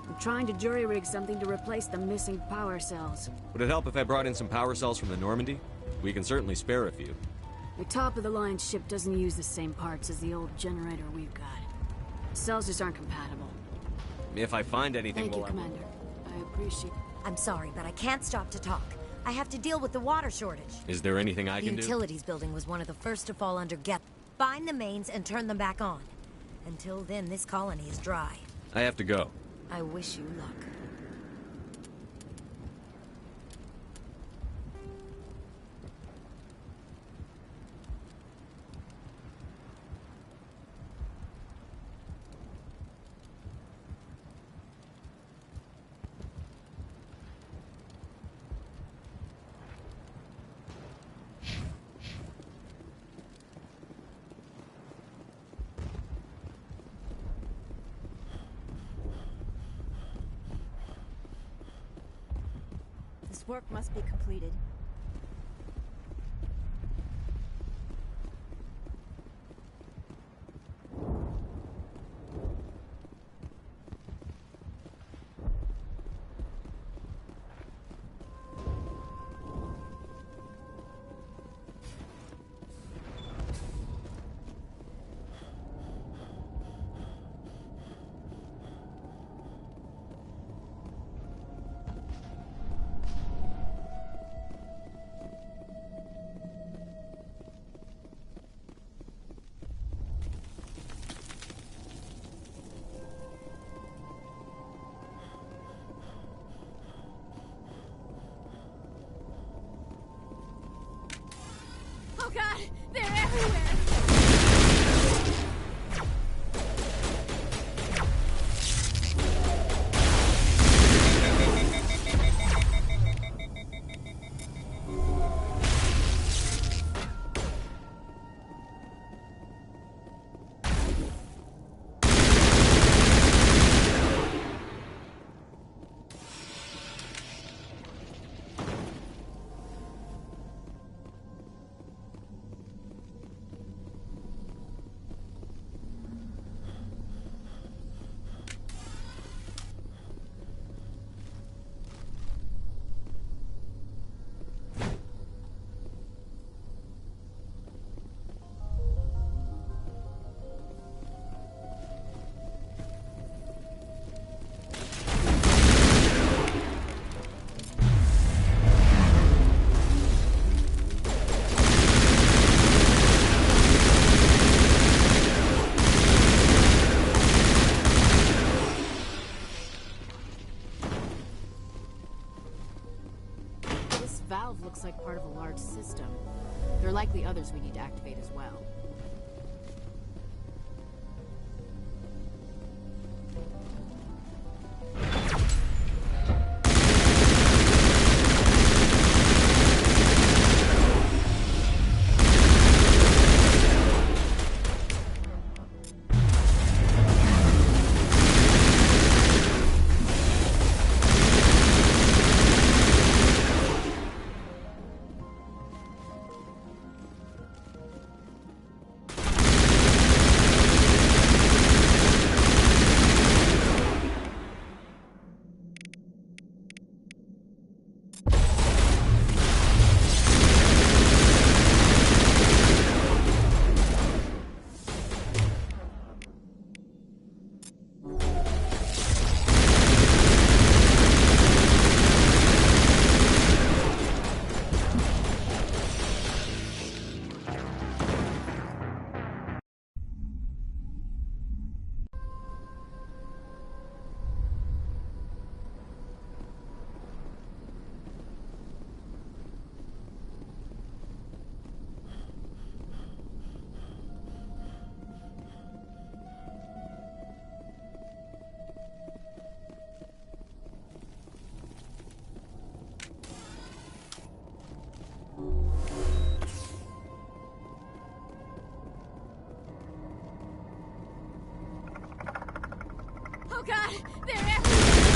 I'm trying to jury-rig something to replace the missing power cells. Would it help if I brought in some power cells from the Normandy? We can certainly spare a few. The top-of-the-line ship doesn't use the same parts as the old generator we've got. Cells just aren't compatible. If I find anything, Thank you, we'll have... Commander. I appreciate... I'm sorry, but I can't stop to talk. I have to deal with the water shortage. Is there anything I The can do? utilities building was one of the first to fall under Geth. Find the mains and turn them back on. Until then, this colony is dry. I have to go. I wish you luck. This work must be completed. Oh god, they're everywhere!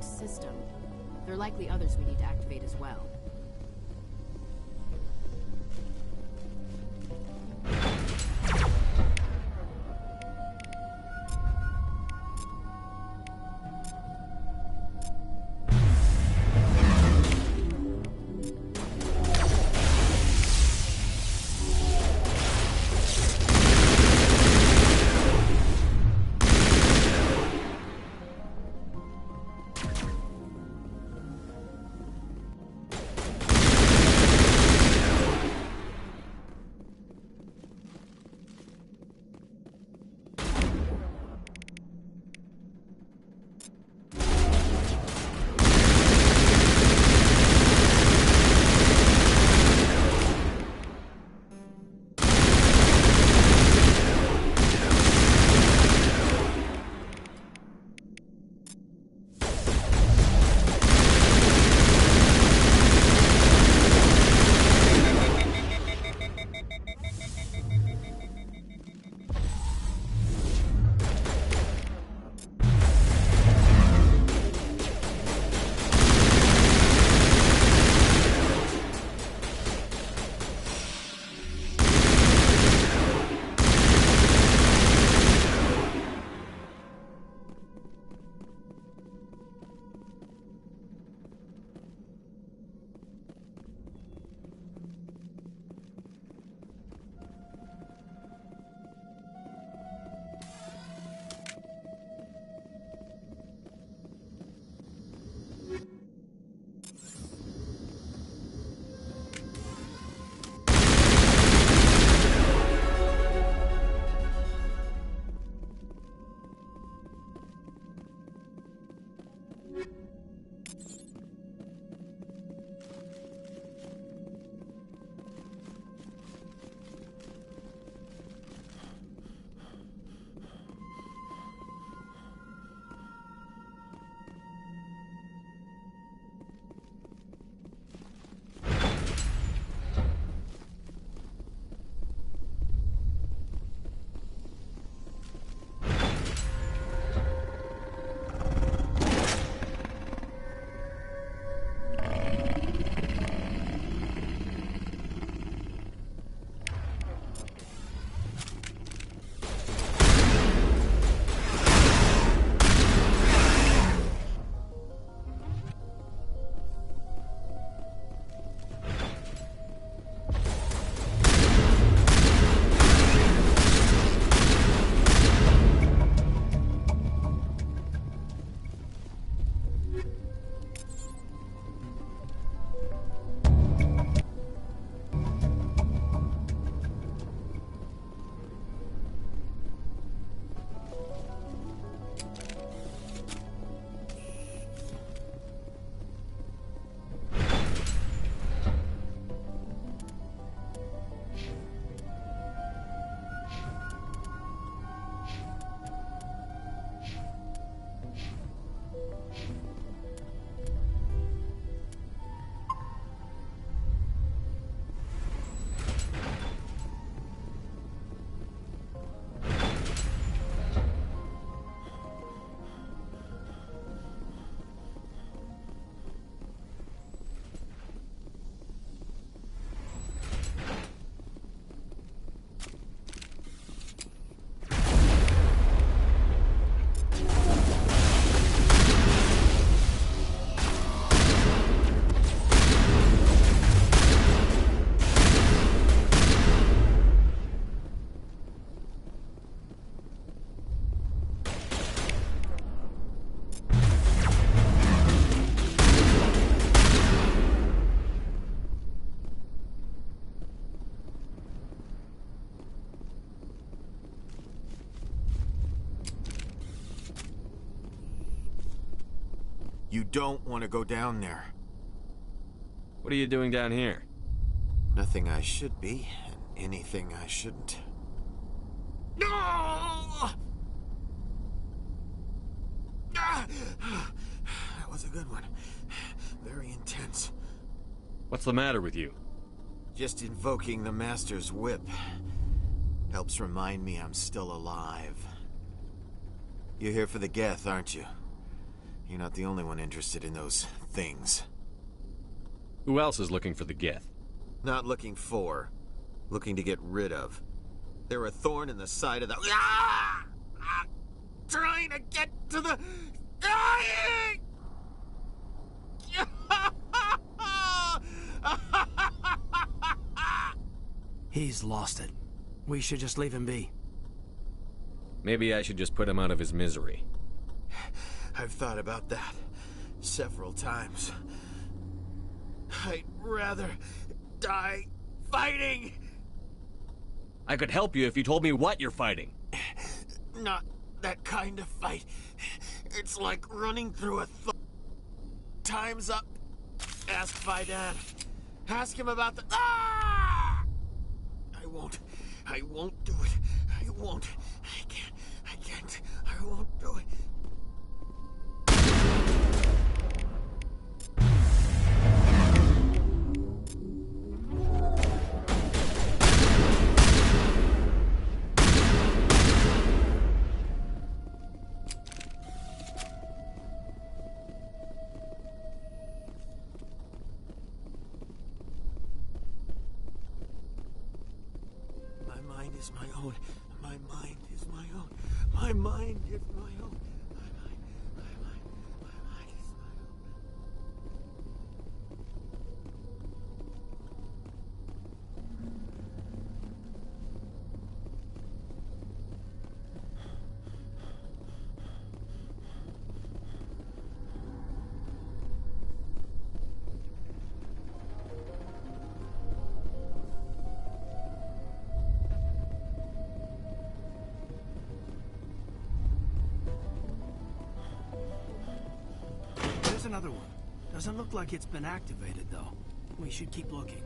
System. There are likely others we need to activate as well. You don't want to go down there. What are you doing down here? Nothing I should be, and anything I shouldn't. No! That was a good one. Very intense. What's the matter with you? Just invoking the Master's whip helps remind me I'm still alive. You're here for the Geth, aren't you? You're not the only one interested in those things. Who else is looking for the Geth? Not looking for. Looking to get rid of. They're a thorn in the side of the... Ah! Ah! Trying to get to the... Dying! He's lost it. We should just leave him be. Maybe I should just put him out of his misery. I've thought about that several times. I'd rather die fighting. I could help you if you told me what you're fighting. Not that kind of fight. It's like running through a Time's up. Ask Vidan. Ask him about the... Ah! I won't do it. I won't. I can't. I won't do it. Is my own. My mind is my own. My mind is my own. My mind is my own. Another one. Doesn't look like it's been activated, though. We should keep looking.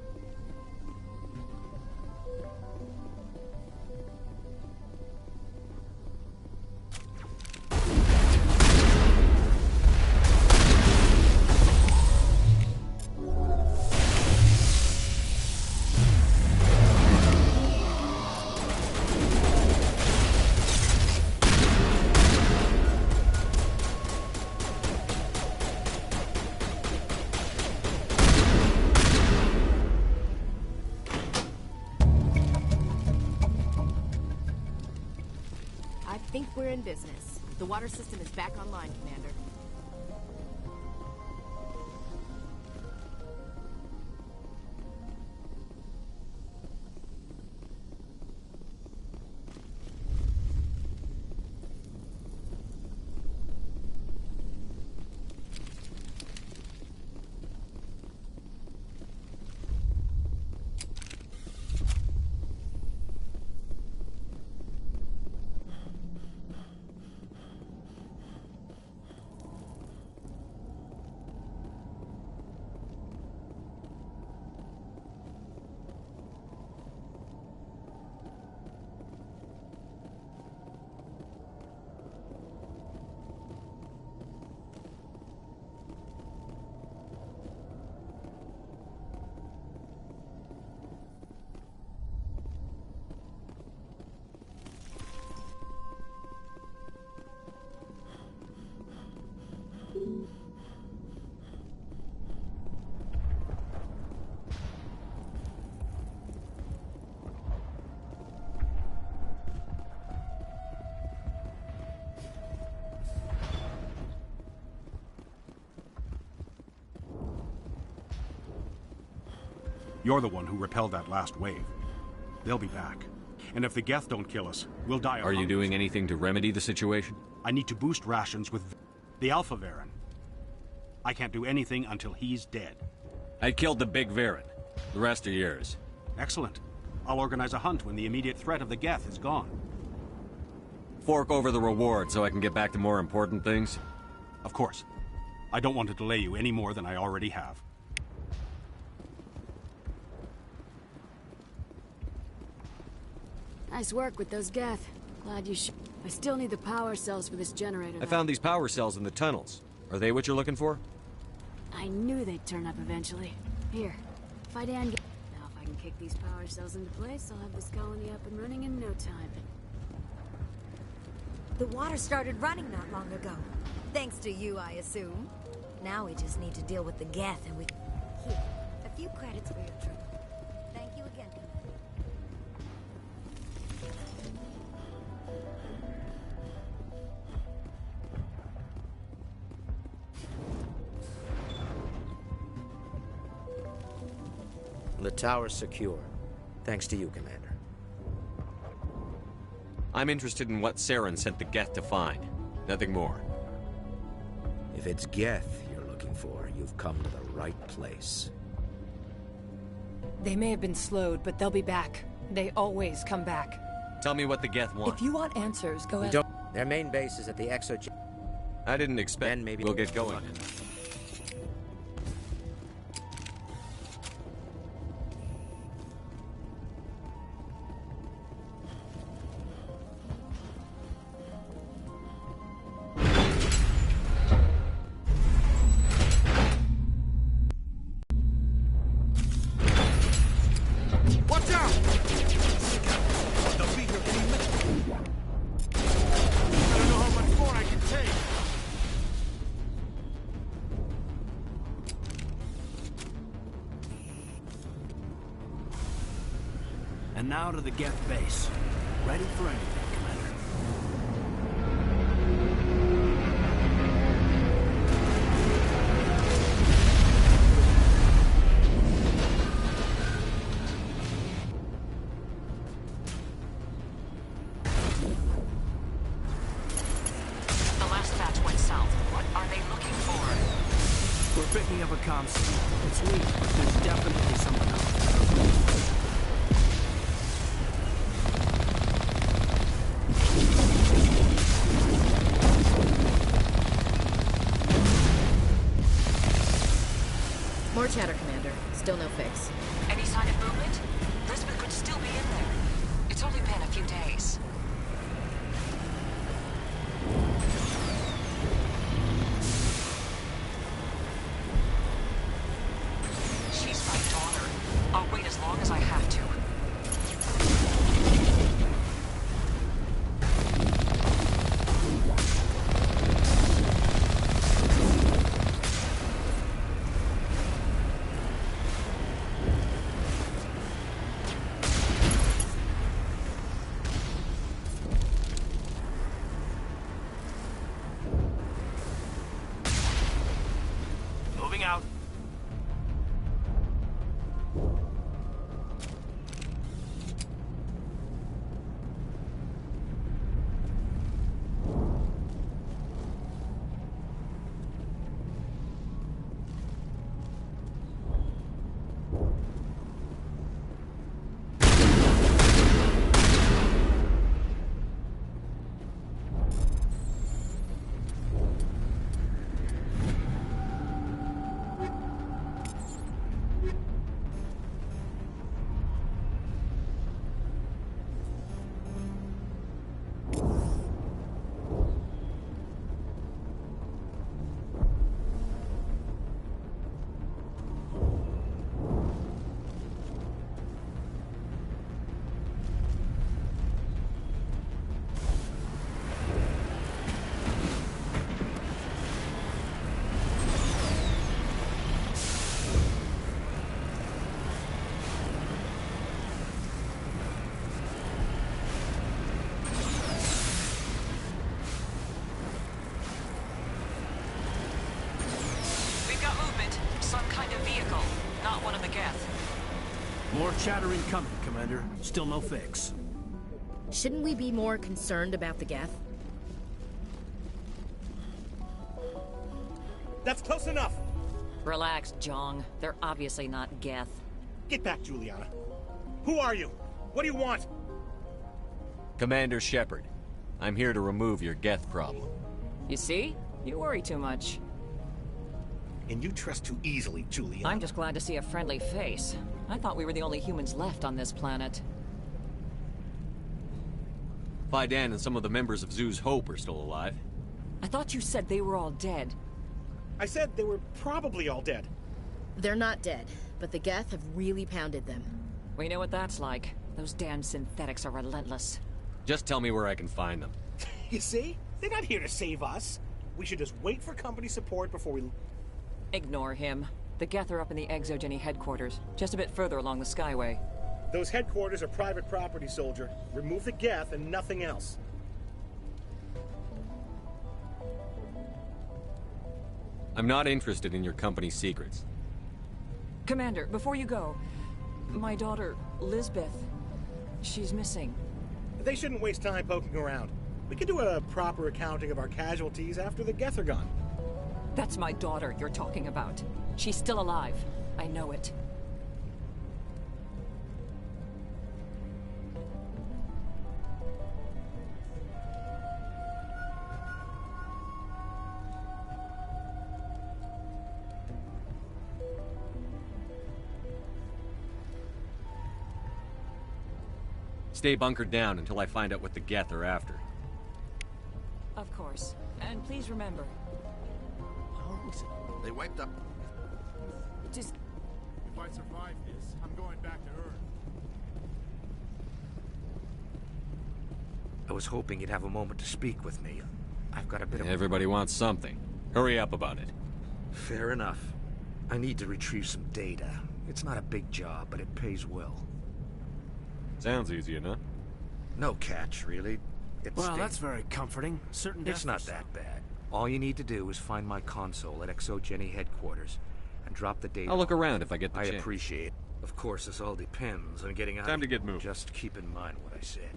I think we're in business. The water system is back online, Commander. You're the one who repelled that last wave. They'll be back. And if the Geth don't kill us, we'll die of Are you hunger. doing anything to remedy the situation? I need to boost rations with the Alpha Varen. I can't do anything until he's dead. I killed the big Varen. The rest are yours. Excellent. I'll organize a hunt when the immediate threat of the Geth is gone. Fork over the reward so I can get back to more important things? Of course. I don't want to delay you any more than I already have. Nice work with those Geth. Glad you I still need the power cells for this generator, I found these power cells in the tunnels. Are they what you're looking for? I knew they'd turn up eventually. Here, Faidan. Now if I can kick these power cells into place, I'll have this colony up and running in no time. The water started running not long ago. Thanks to you, I assume. Now we just need to deal with the Geth and we... Here, a few credits for your trouble. Thank you again, Commander. The tower's secure. Thanks to you, Commander. I'm interested in what Saren sent the Geth to find. Nothing more. If it's Geth you're looking for, you've come to the right place. They may have been slowed, but they'll be back. They always come back. Tell me what the Geth want. If you want answers, go ahead. Their main base is at the Exo... I didn't expect. Then maybe we'll get going. And now to the Geth base. Ready for anything, Commander. The last batch went south. What are they looking for? We're picking up a comm signal. It's weak, but there's definitely someone else. More chatter, Commander. Still no fix. Any sign of movement? Lisbeth could still be in there. It's only been a few days. She's my daughter. I'll wait as long as I have to. Moving out. Some kind of vehicle, not one of the Geth. More chatter incoming, Commander. Still no fix. Shouldn't we be more concerned about the Geth? That's close enough! Relax, Jong. They're obviously not Geth. Get back, Juliana. Who are you? What do you want? Commander Shepard. I'm here to remove your Geth problem. You see? You worry too much. and you trust too easily, Juliana. I'm just glad to see a friendly face. I thought we were the only humans left on this planet. Faidan and some of the members of Zoo's Hope are still alive. I thought you said they were all dead. I said they were probably all dead. They're not dead, but the Geth have really pounded them. We know what that's like. Those damn synthetics are relentless. Just tell me where I can find them. You see? They're not here to save us. We should just wait for company support before we... Ignore him. The Geth are up in the Exogeny headquarters, just a bit further along the Skyway. Those headquarters are private property, soldier. Remove the Geth and nothing else. I'm not interested in your company's secrets. Commander, before you go, my daughter, Lisbeth, she's missing. They shouldn't waste time poking around. We can do a proper accounting of our casualties after the Geth are gone. That's my daughter you're talking about. She's still alive. I know it. Stay bunkered down until I find out what the Geth are after. Of course. And please remember... They wiped up... Just... If I survive this, I'm going back to Earth. I was hoping you'd have a moment to speak with me. I've got a bit of... Everybody wants something. Hurry up about it. Fair enough. I need to retrieve some data. It's not a big job, but it pays well. Sounds easy enough. No catch, really. It's well, that's very comforting. It's not that bad. All you need to do is find my console at Exogeny headquarters and drop the data. I'll look around if I get the chance. chance. I appreciate it. Of course, this all depends on getting out. Time to get moving. Just keep in mind what I said.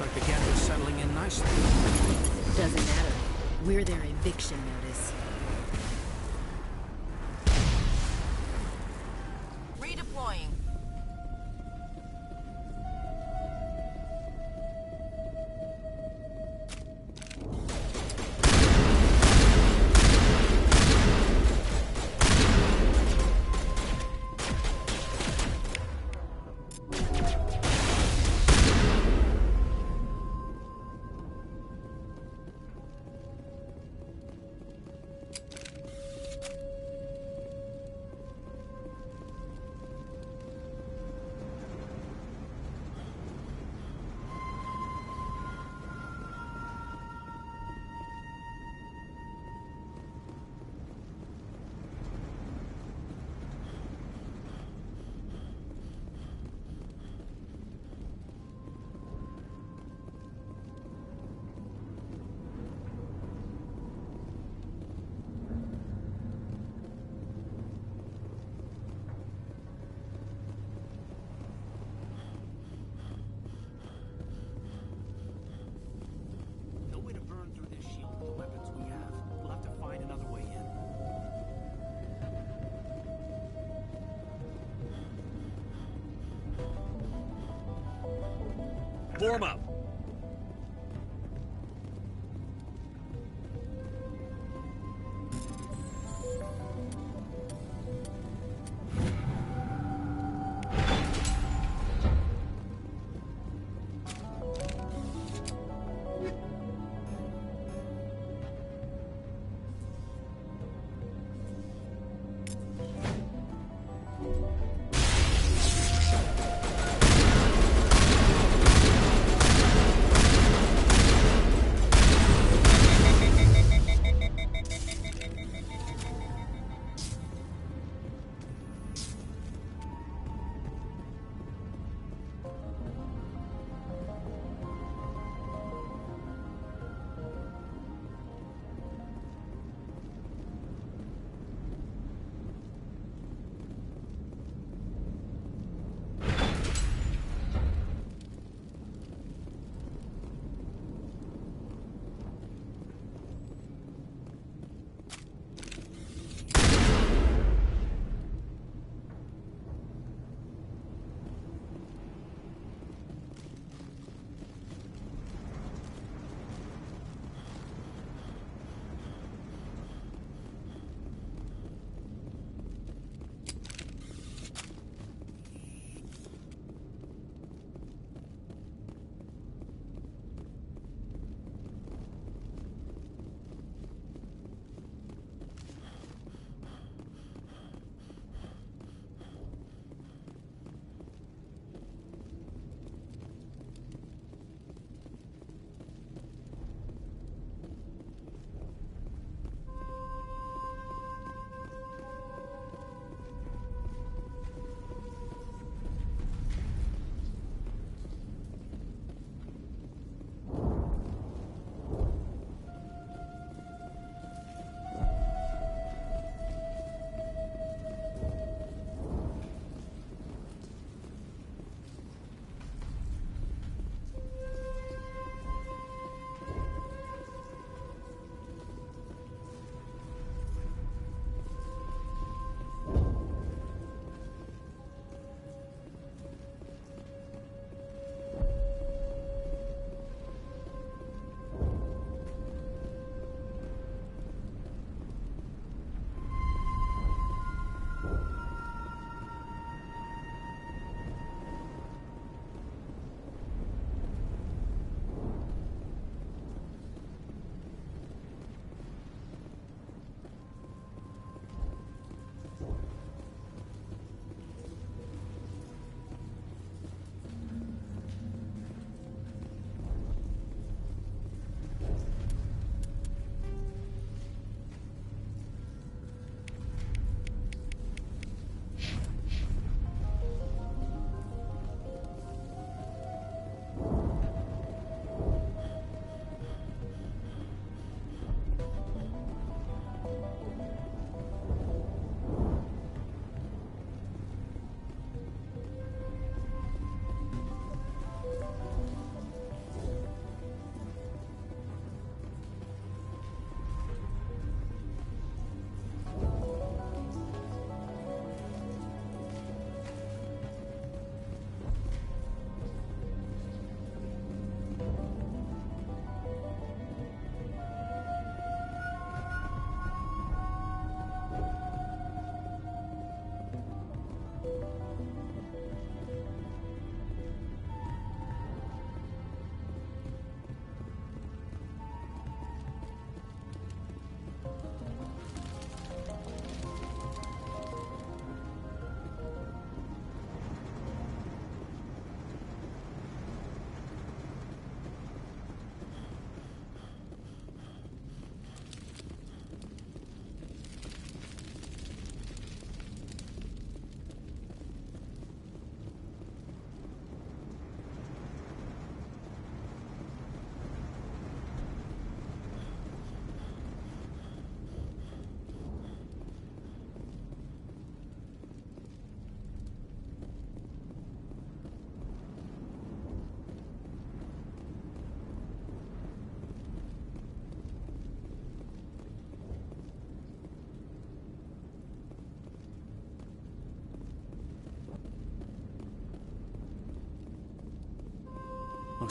like the Geth is settling in nicely. Doesn't matter. We're their eviction notice. Redeploying. No way to burn through this shield with the weapons we have. We'll have to find another way in. Form up.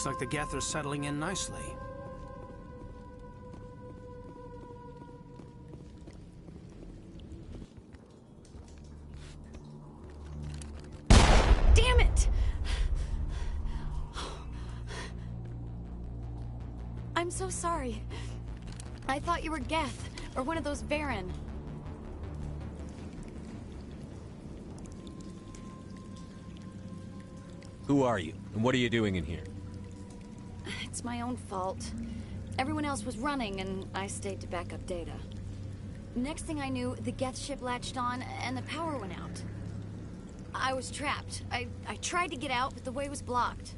Looks like the Geth are settling in nicely. Damn it! I'm so sorry. I thought you were Geth, or one of those Varen. Who are you, and what are you doing in here? It's my own fault. Everyone else was running, and I stayed to back up data. Next thing I knew, the Geth ship latched on, and the power went out. I was trapped. I tried to get out, but the way was blocked.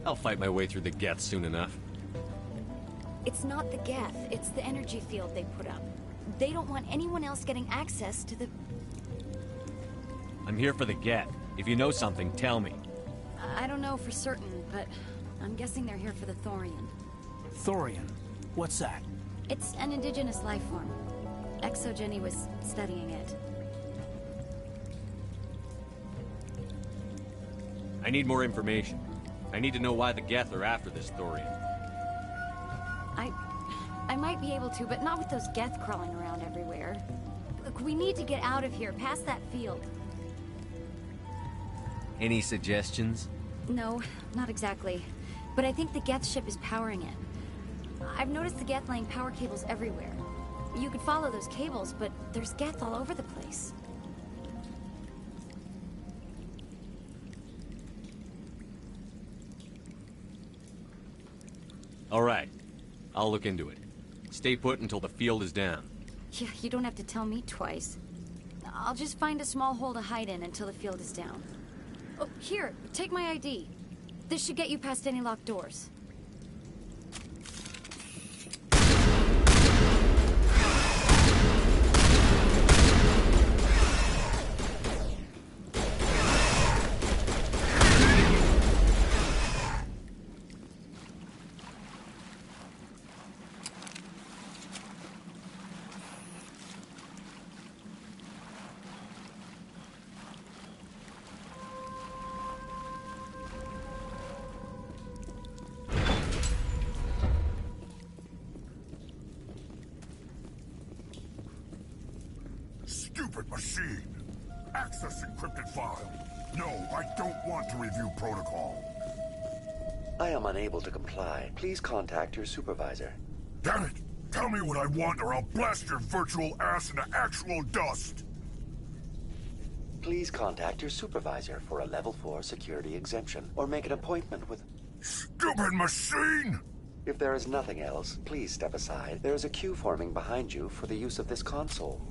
I'll fight my way through the Geth soon enough. It's not the Geth, it's the energy field they put up. They don't want anyone else getting access to the... I'm here for the Geth. If you know something, tell me. I don't know for certain, but I'm guessing they're here for the Thorian. Thorian? What's that? It's an indigenous life form. Exogeny was studying it. I need more information. I need to know why the Geth are after this Thorian. I might be able to, but not with those Geth crawling around everywhere. Look, we need to get out of here, past that field. Any suggestions? No, not exactly. But I think the Geth ship is powering it. I've noticed the Geth laying power cables everywhere. You could follow those cables, but there's Geth all over the place. All right. I'll look into it. Stay put until the field is down. Yeah, you don't have to tell me twice. I'll just find a small hole to hide in until the field is down. Oh, here, take my ID. This should get you past any locked doors. Stupid machine! Access encrypted file. No, I don't want to review protocol. I am unable to comply. Please contact your supervisor. Damn it! Tell me what I want or I'll blast your virtual ass into actual dust! Please contact your supervisor for a level 4 security exemption, or make an appointment with... Stupid machine! If there is nothing else, please step aside. There is a queue forming behind you for the use of this console.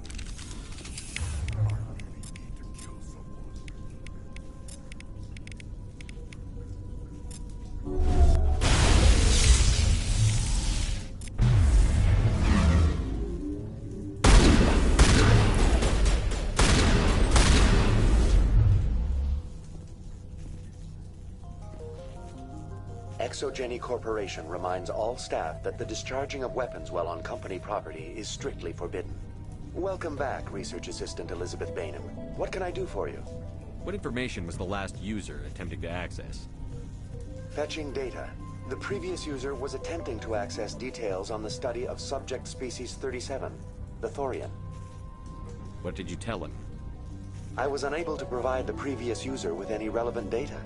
Exogeny Corporation reminds all staff that the discharging of weapons while on company property is strictly forbidden. Welcome back, Research Assistant Elizabeth Bainham. What can I do for you? What information was the last user attempting to access? Fetching data. The previous user was attempting to access details on the study of subject species 37, the Thorian. What did you tell him? I was unable to provide the previous user with any relevant data.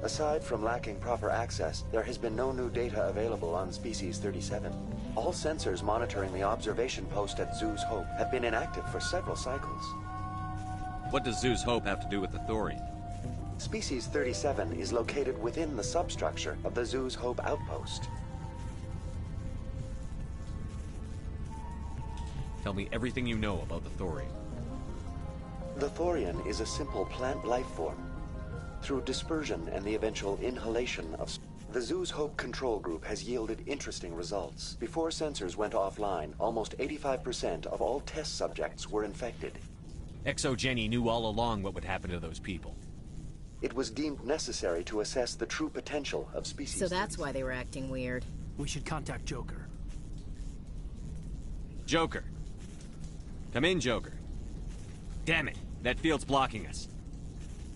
Aside from lacking proper access, there has been no new data available on Species 37. All sensors monitoring the observation post at Zhu's Hope have been inactive for several cycles. What does Zhu's Hope have to do with the Thorian? Species 37 is located within the substructure of the Zhu's Hope outpost. Tell me everything you know about the Thorian. The Thorian is a simple plant life form. Through dispersion and the eventual inhalation of... The Zhu's Hope control group has yielded interesting results. Before sensors went offline, almost 85% of all test subjects were infected. Exogeny knew all along what would happen to those people. It was deemed necessary to assess the true potential of species. So that's why they were acting weird. We should contact Joker. Joker. Come in, Joker. Damn it! That field's blocking us.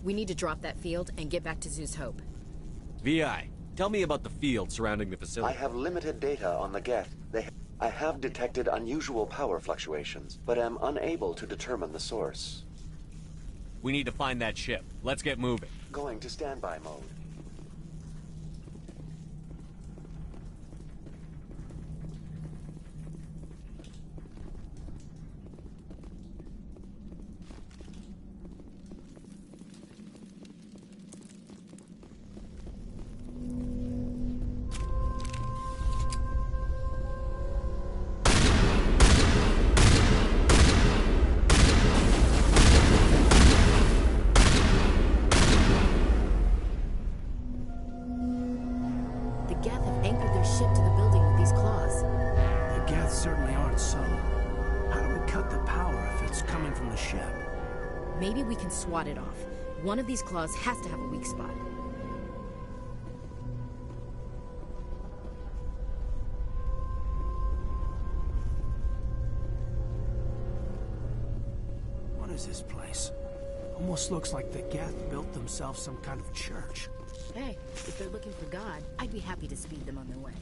We need to drop that field and get back to Zeus Hope. VI, tell me about the field surrounding the facility. I have limited data on the Geth. I have detected unusual power fluctuations, but am unable to determine the source. We need to find that ship. Let's get moving. Going to standby mode. Maybe we can swat it off. One of these claws has to have a weak spot. What is this place? Almost looks like the Geth built themselves some kind of church. Hey, if they're looking for God, I'd be happy to speed them on their way.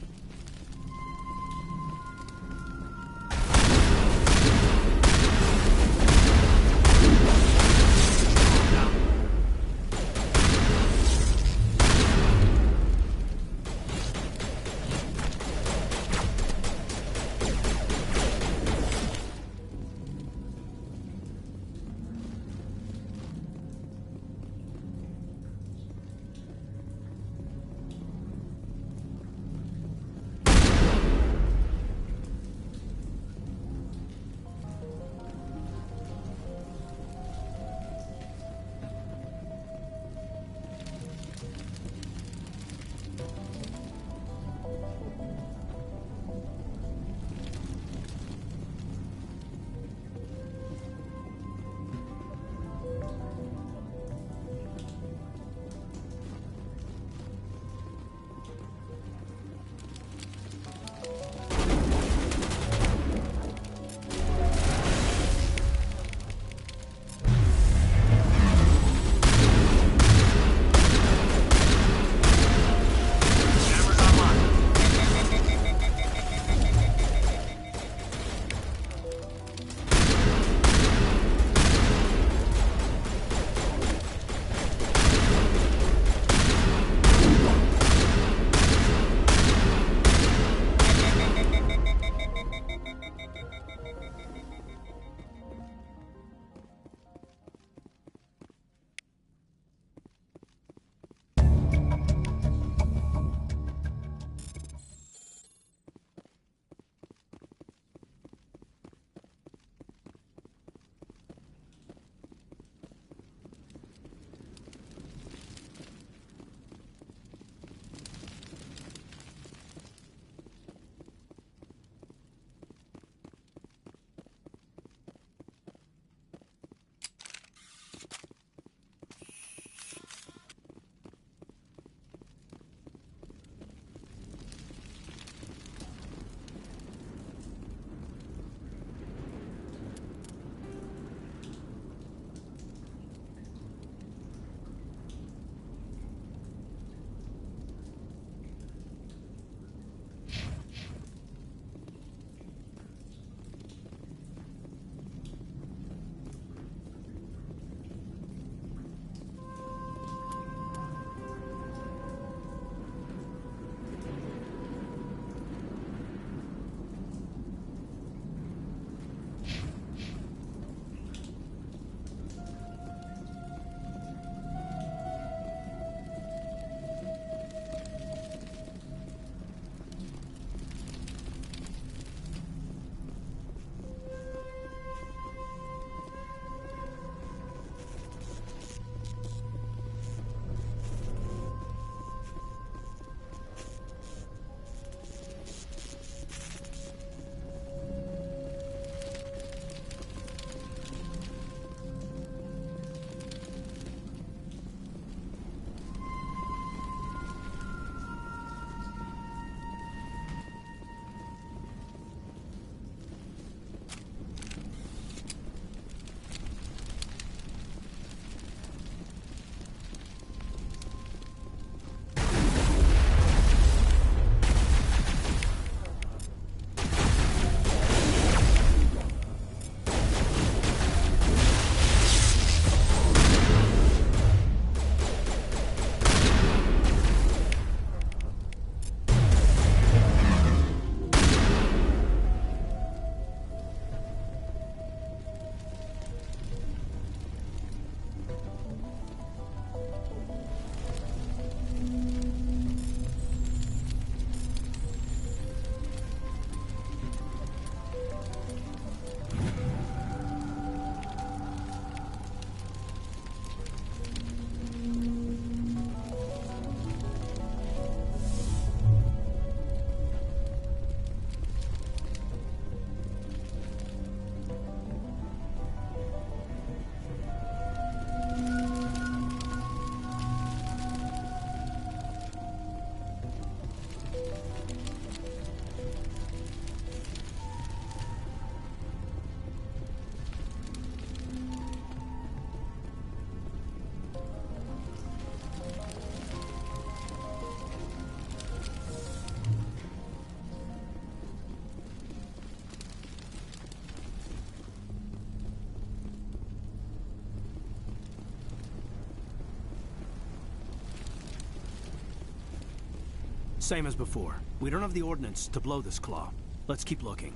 Same as before. We don't have the ordnance to blow this claw. Let's keep looking.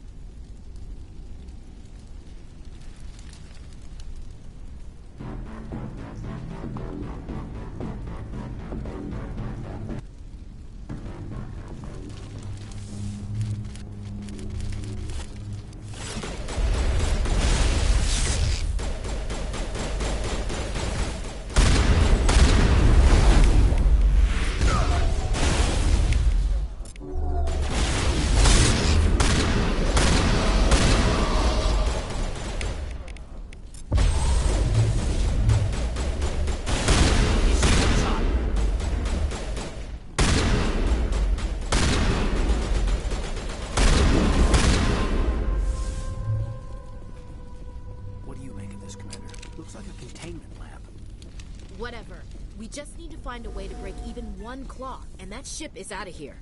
Whatever. We just need to find a way to break even one claw, and that ship is out of here.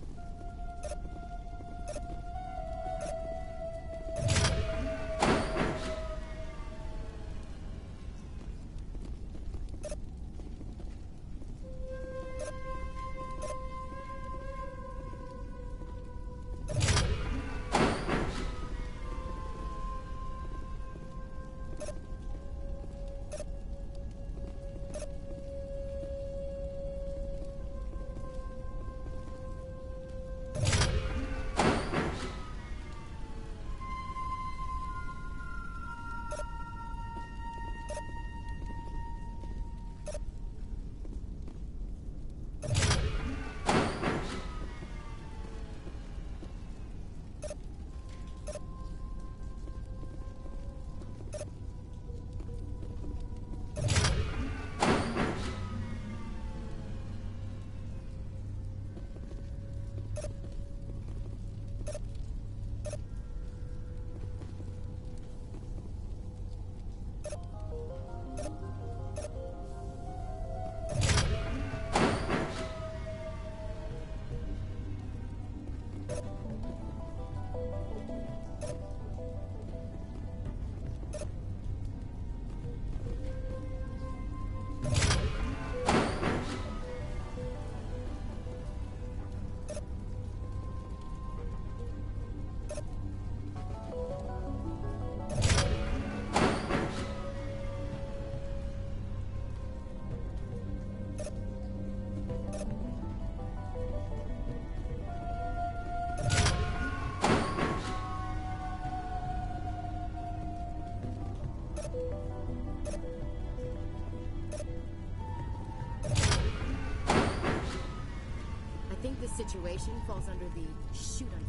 I think this situation falls under the shoot on.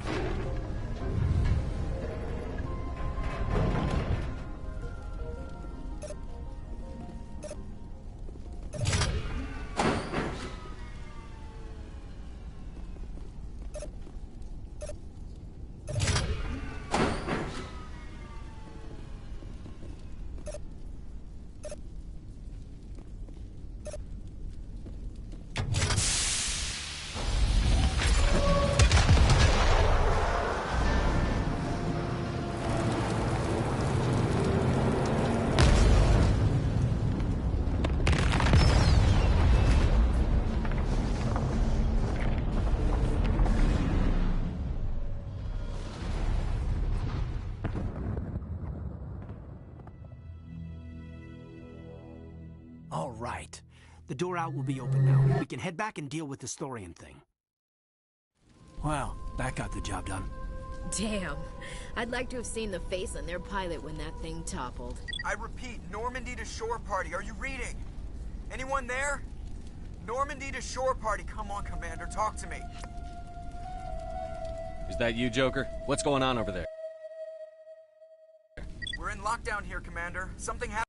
All right. The door out will be open now. We can head back and deal with the Thorian thing. Well, that got the job done. Damn. I'd like to have seen the face on their pilot when that thing toppled. I repeat, Normandy to shore party. Are you reading? Anyone there? Normandy to shore party. Come on, Commander. Talk to me. Is that you, Joker? What's going on over there? We're in lockdown here, Commander. Something happened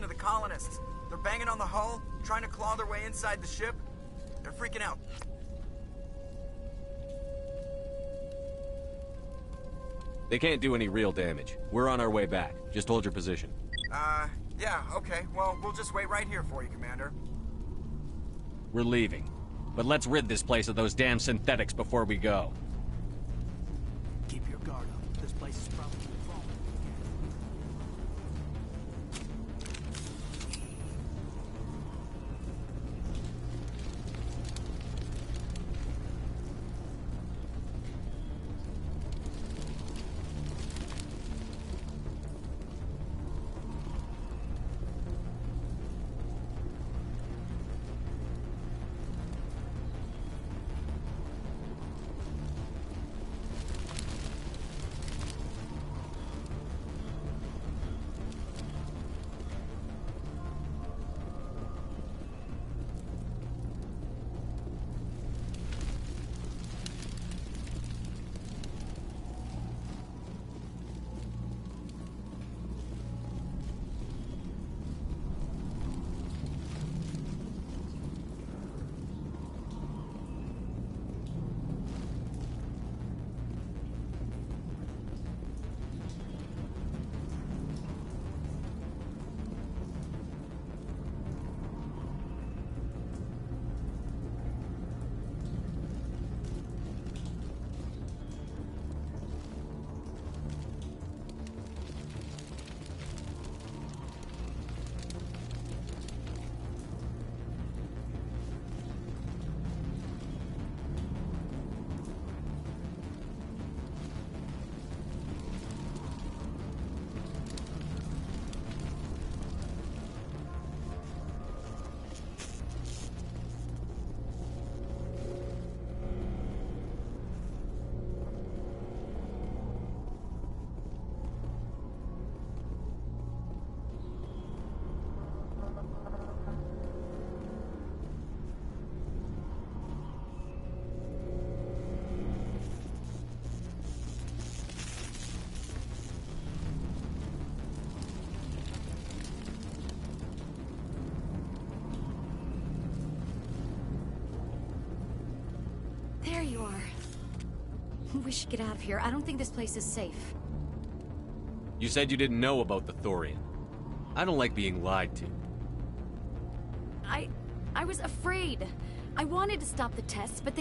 to the colonists. They're banging on the hull, trying to claw their way inside the ship. They're freaking out. They can't do any real damage. We're on our way back. Just hold your position. Yeah, okay. Well, we'll just wait right here for you, Commander. We're leaving. But let's rid this place of those damn synthetics before we go. Keep your guard up. This place is probably falling. We should get out of here. I don't think this place is safe. You said you didn't know about the Thorian. I don't like being lied to. I was afraid. I wanted to stop the tests, but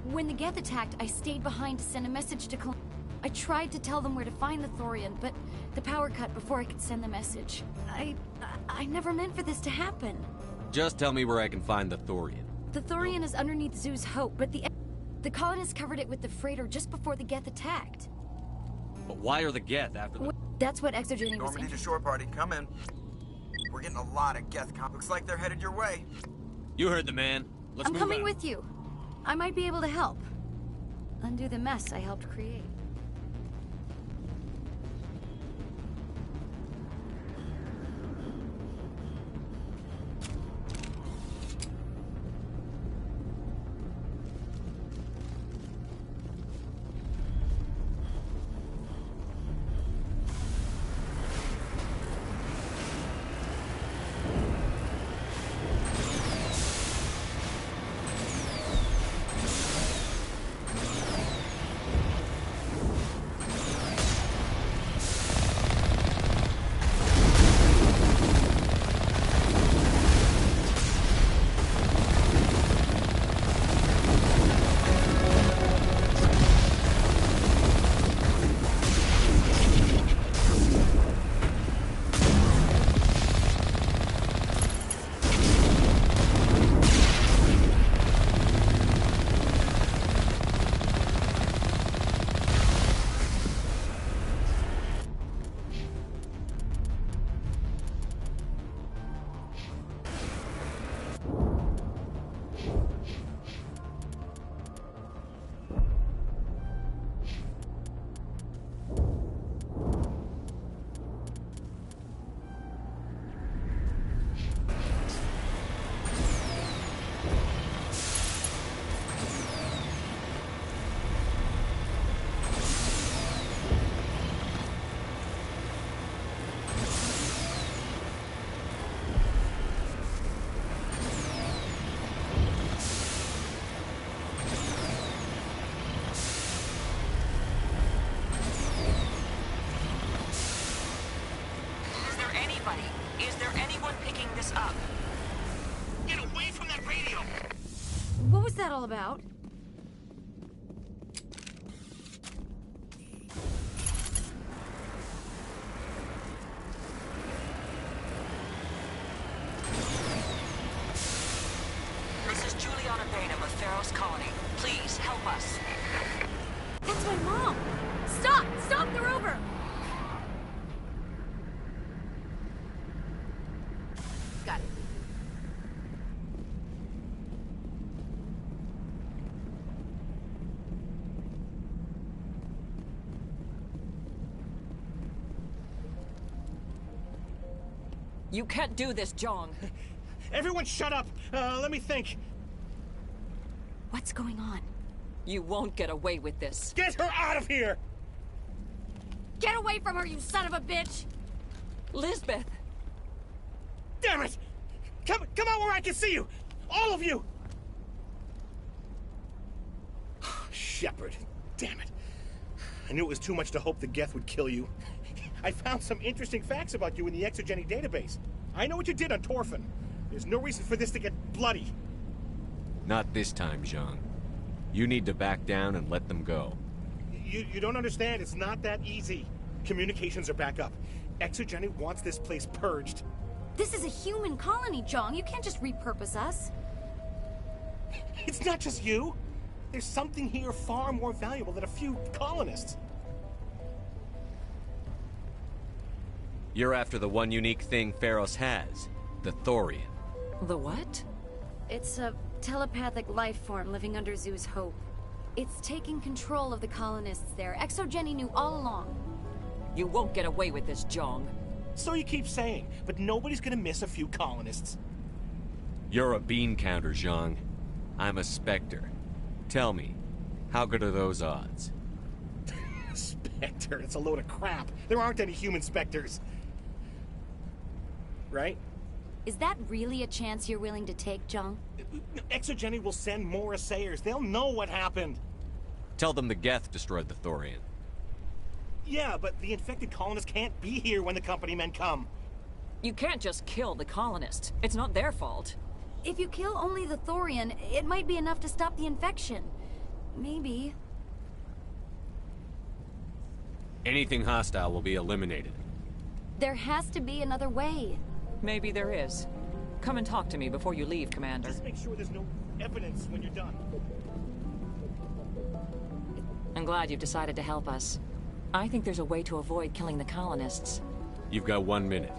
when the Geth attacked, I stayed behind to send a message to I tried to tell them where to find the Thorian, but the power cut before I could send the message. I never meant for this to happen. Just tell me where I can find the Thorian. The Thorian is underneath Zoo's Hope, but the colonists covered it with the freighter just before the Geth attacked. But why are the Geth after the... That's what Exogeny was Normandy to shore party, come in. We're getting a lot of Geth Looks like they're headed your way. You heard the man. Let's move I'm coming out. with you. I might be able to help. Undo the mess I helped create. Is there anyone picking this up? Get away from that radio! What was that all about? This is Juliana Bainham of Pharaoh's Colony. Please, help us. That's my mom! Stop! Stop the rover! Got it. You can't do this, Jong. Everyone shut up! Let me think. What's going on? You won't get away with this. Get her out of here! Get away from her, you son of a bitch! Lisbeth! Damn it! Come out where I can see you! All of you! Shepard, damn it. I knew it was too much to hope the Geth would kill you. I found some interesting facts about you in the Exogeny database. I know what you did on Torfin. There's no reason for this to get bloody. Not this time, Zhang. You need to back down and let them go. You don't understand. It's not that easy. Communications are back up. Exogeny wants this place purged. This is a human colony, Jong. You can't just repurpose us. It's not just you. There's something here far more valuable than a few colonists. You're after the one unique thing Pharos has, the Thorian. The what? It's a telepathic life form living under Zoo's Hope. It's taking control of the colonists there. Exogeny knew all along. You won't get away with this, Jong. So you keep saying, but nobody's gonna miss a few colonists. You're a bean counter, Zhang. I'm a Spectre. Tell me, how good are those odds? Spectre, it's a load of crap. There aren't any human Spectres. Right? Is that really a chance you're willing to take, Jong? Exogeny will send more assayers. They'll know what happened. Tell them the Geth destroyed the Thorian. Yeah, but the infected colonists can't be here when the company men come. You can't just kill the colonists. It's not their fault. If you kill only the Thorian, it might be enough to stop the infection. Maybe. Anything hostile will be eliminated. There has to be another way. Maybe there is. Come and talk to me before you leave, Commander. Just make sure there's no evidence when you're done. I'm glad you've decided to help us. I think there's a way to avoid killing the colonists. You've got 1 minute.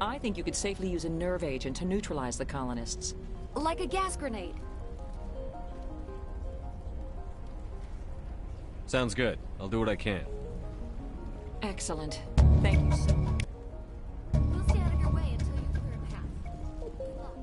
I think you could safely use a nerve agent to neutralize the colonists. Like a gas grenade. Sounds good. I'll do what I can. Excellent. Thank you so much. We'll stay out of your way until you clear a path. Good luck.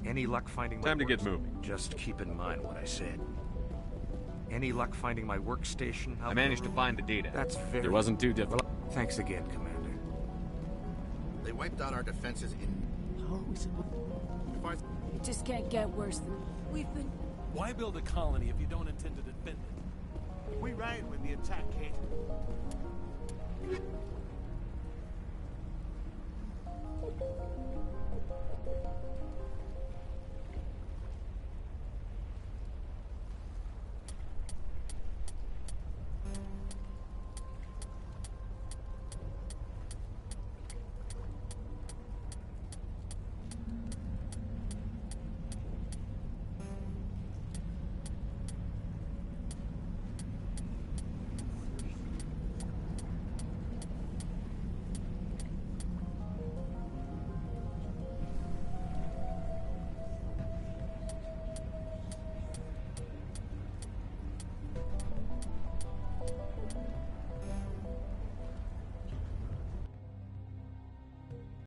Any luck finding my Time to get moving. Just keep in mind what I said. Any luck finding my workstation? I managed to find the data. That's very... It wasn't too difficult. Well, thanks again, Commander. They wiped out our defenses in... How are we supposed... It just can't get worse than we've been... Why build a colony if you don't intend to defend it? We ran when the attack came.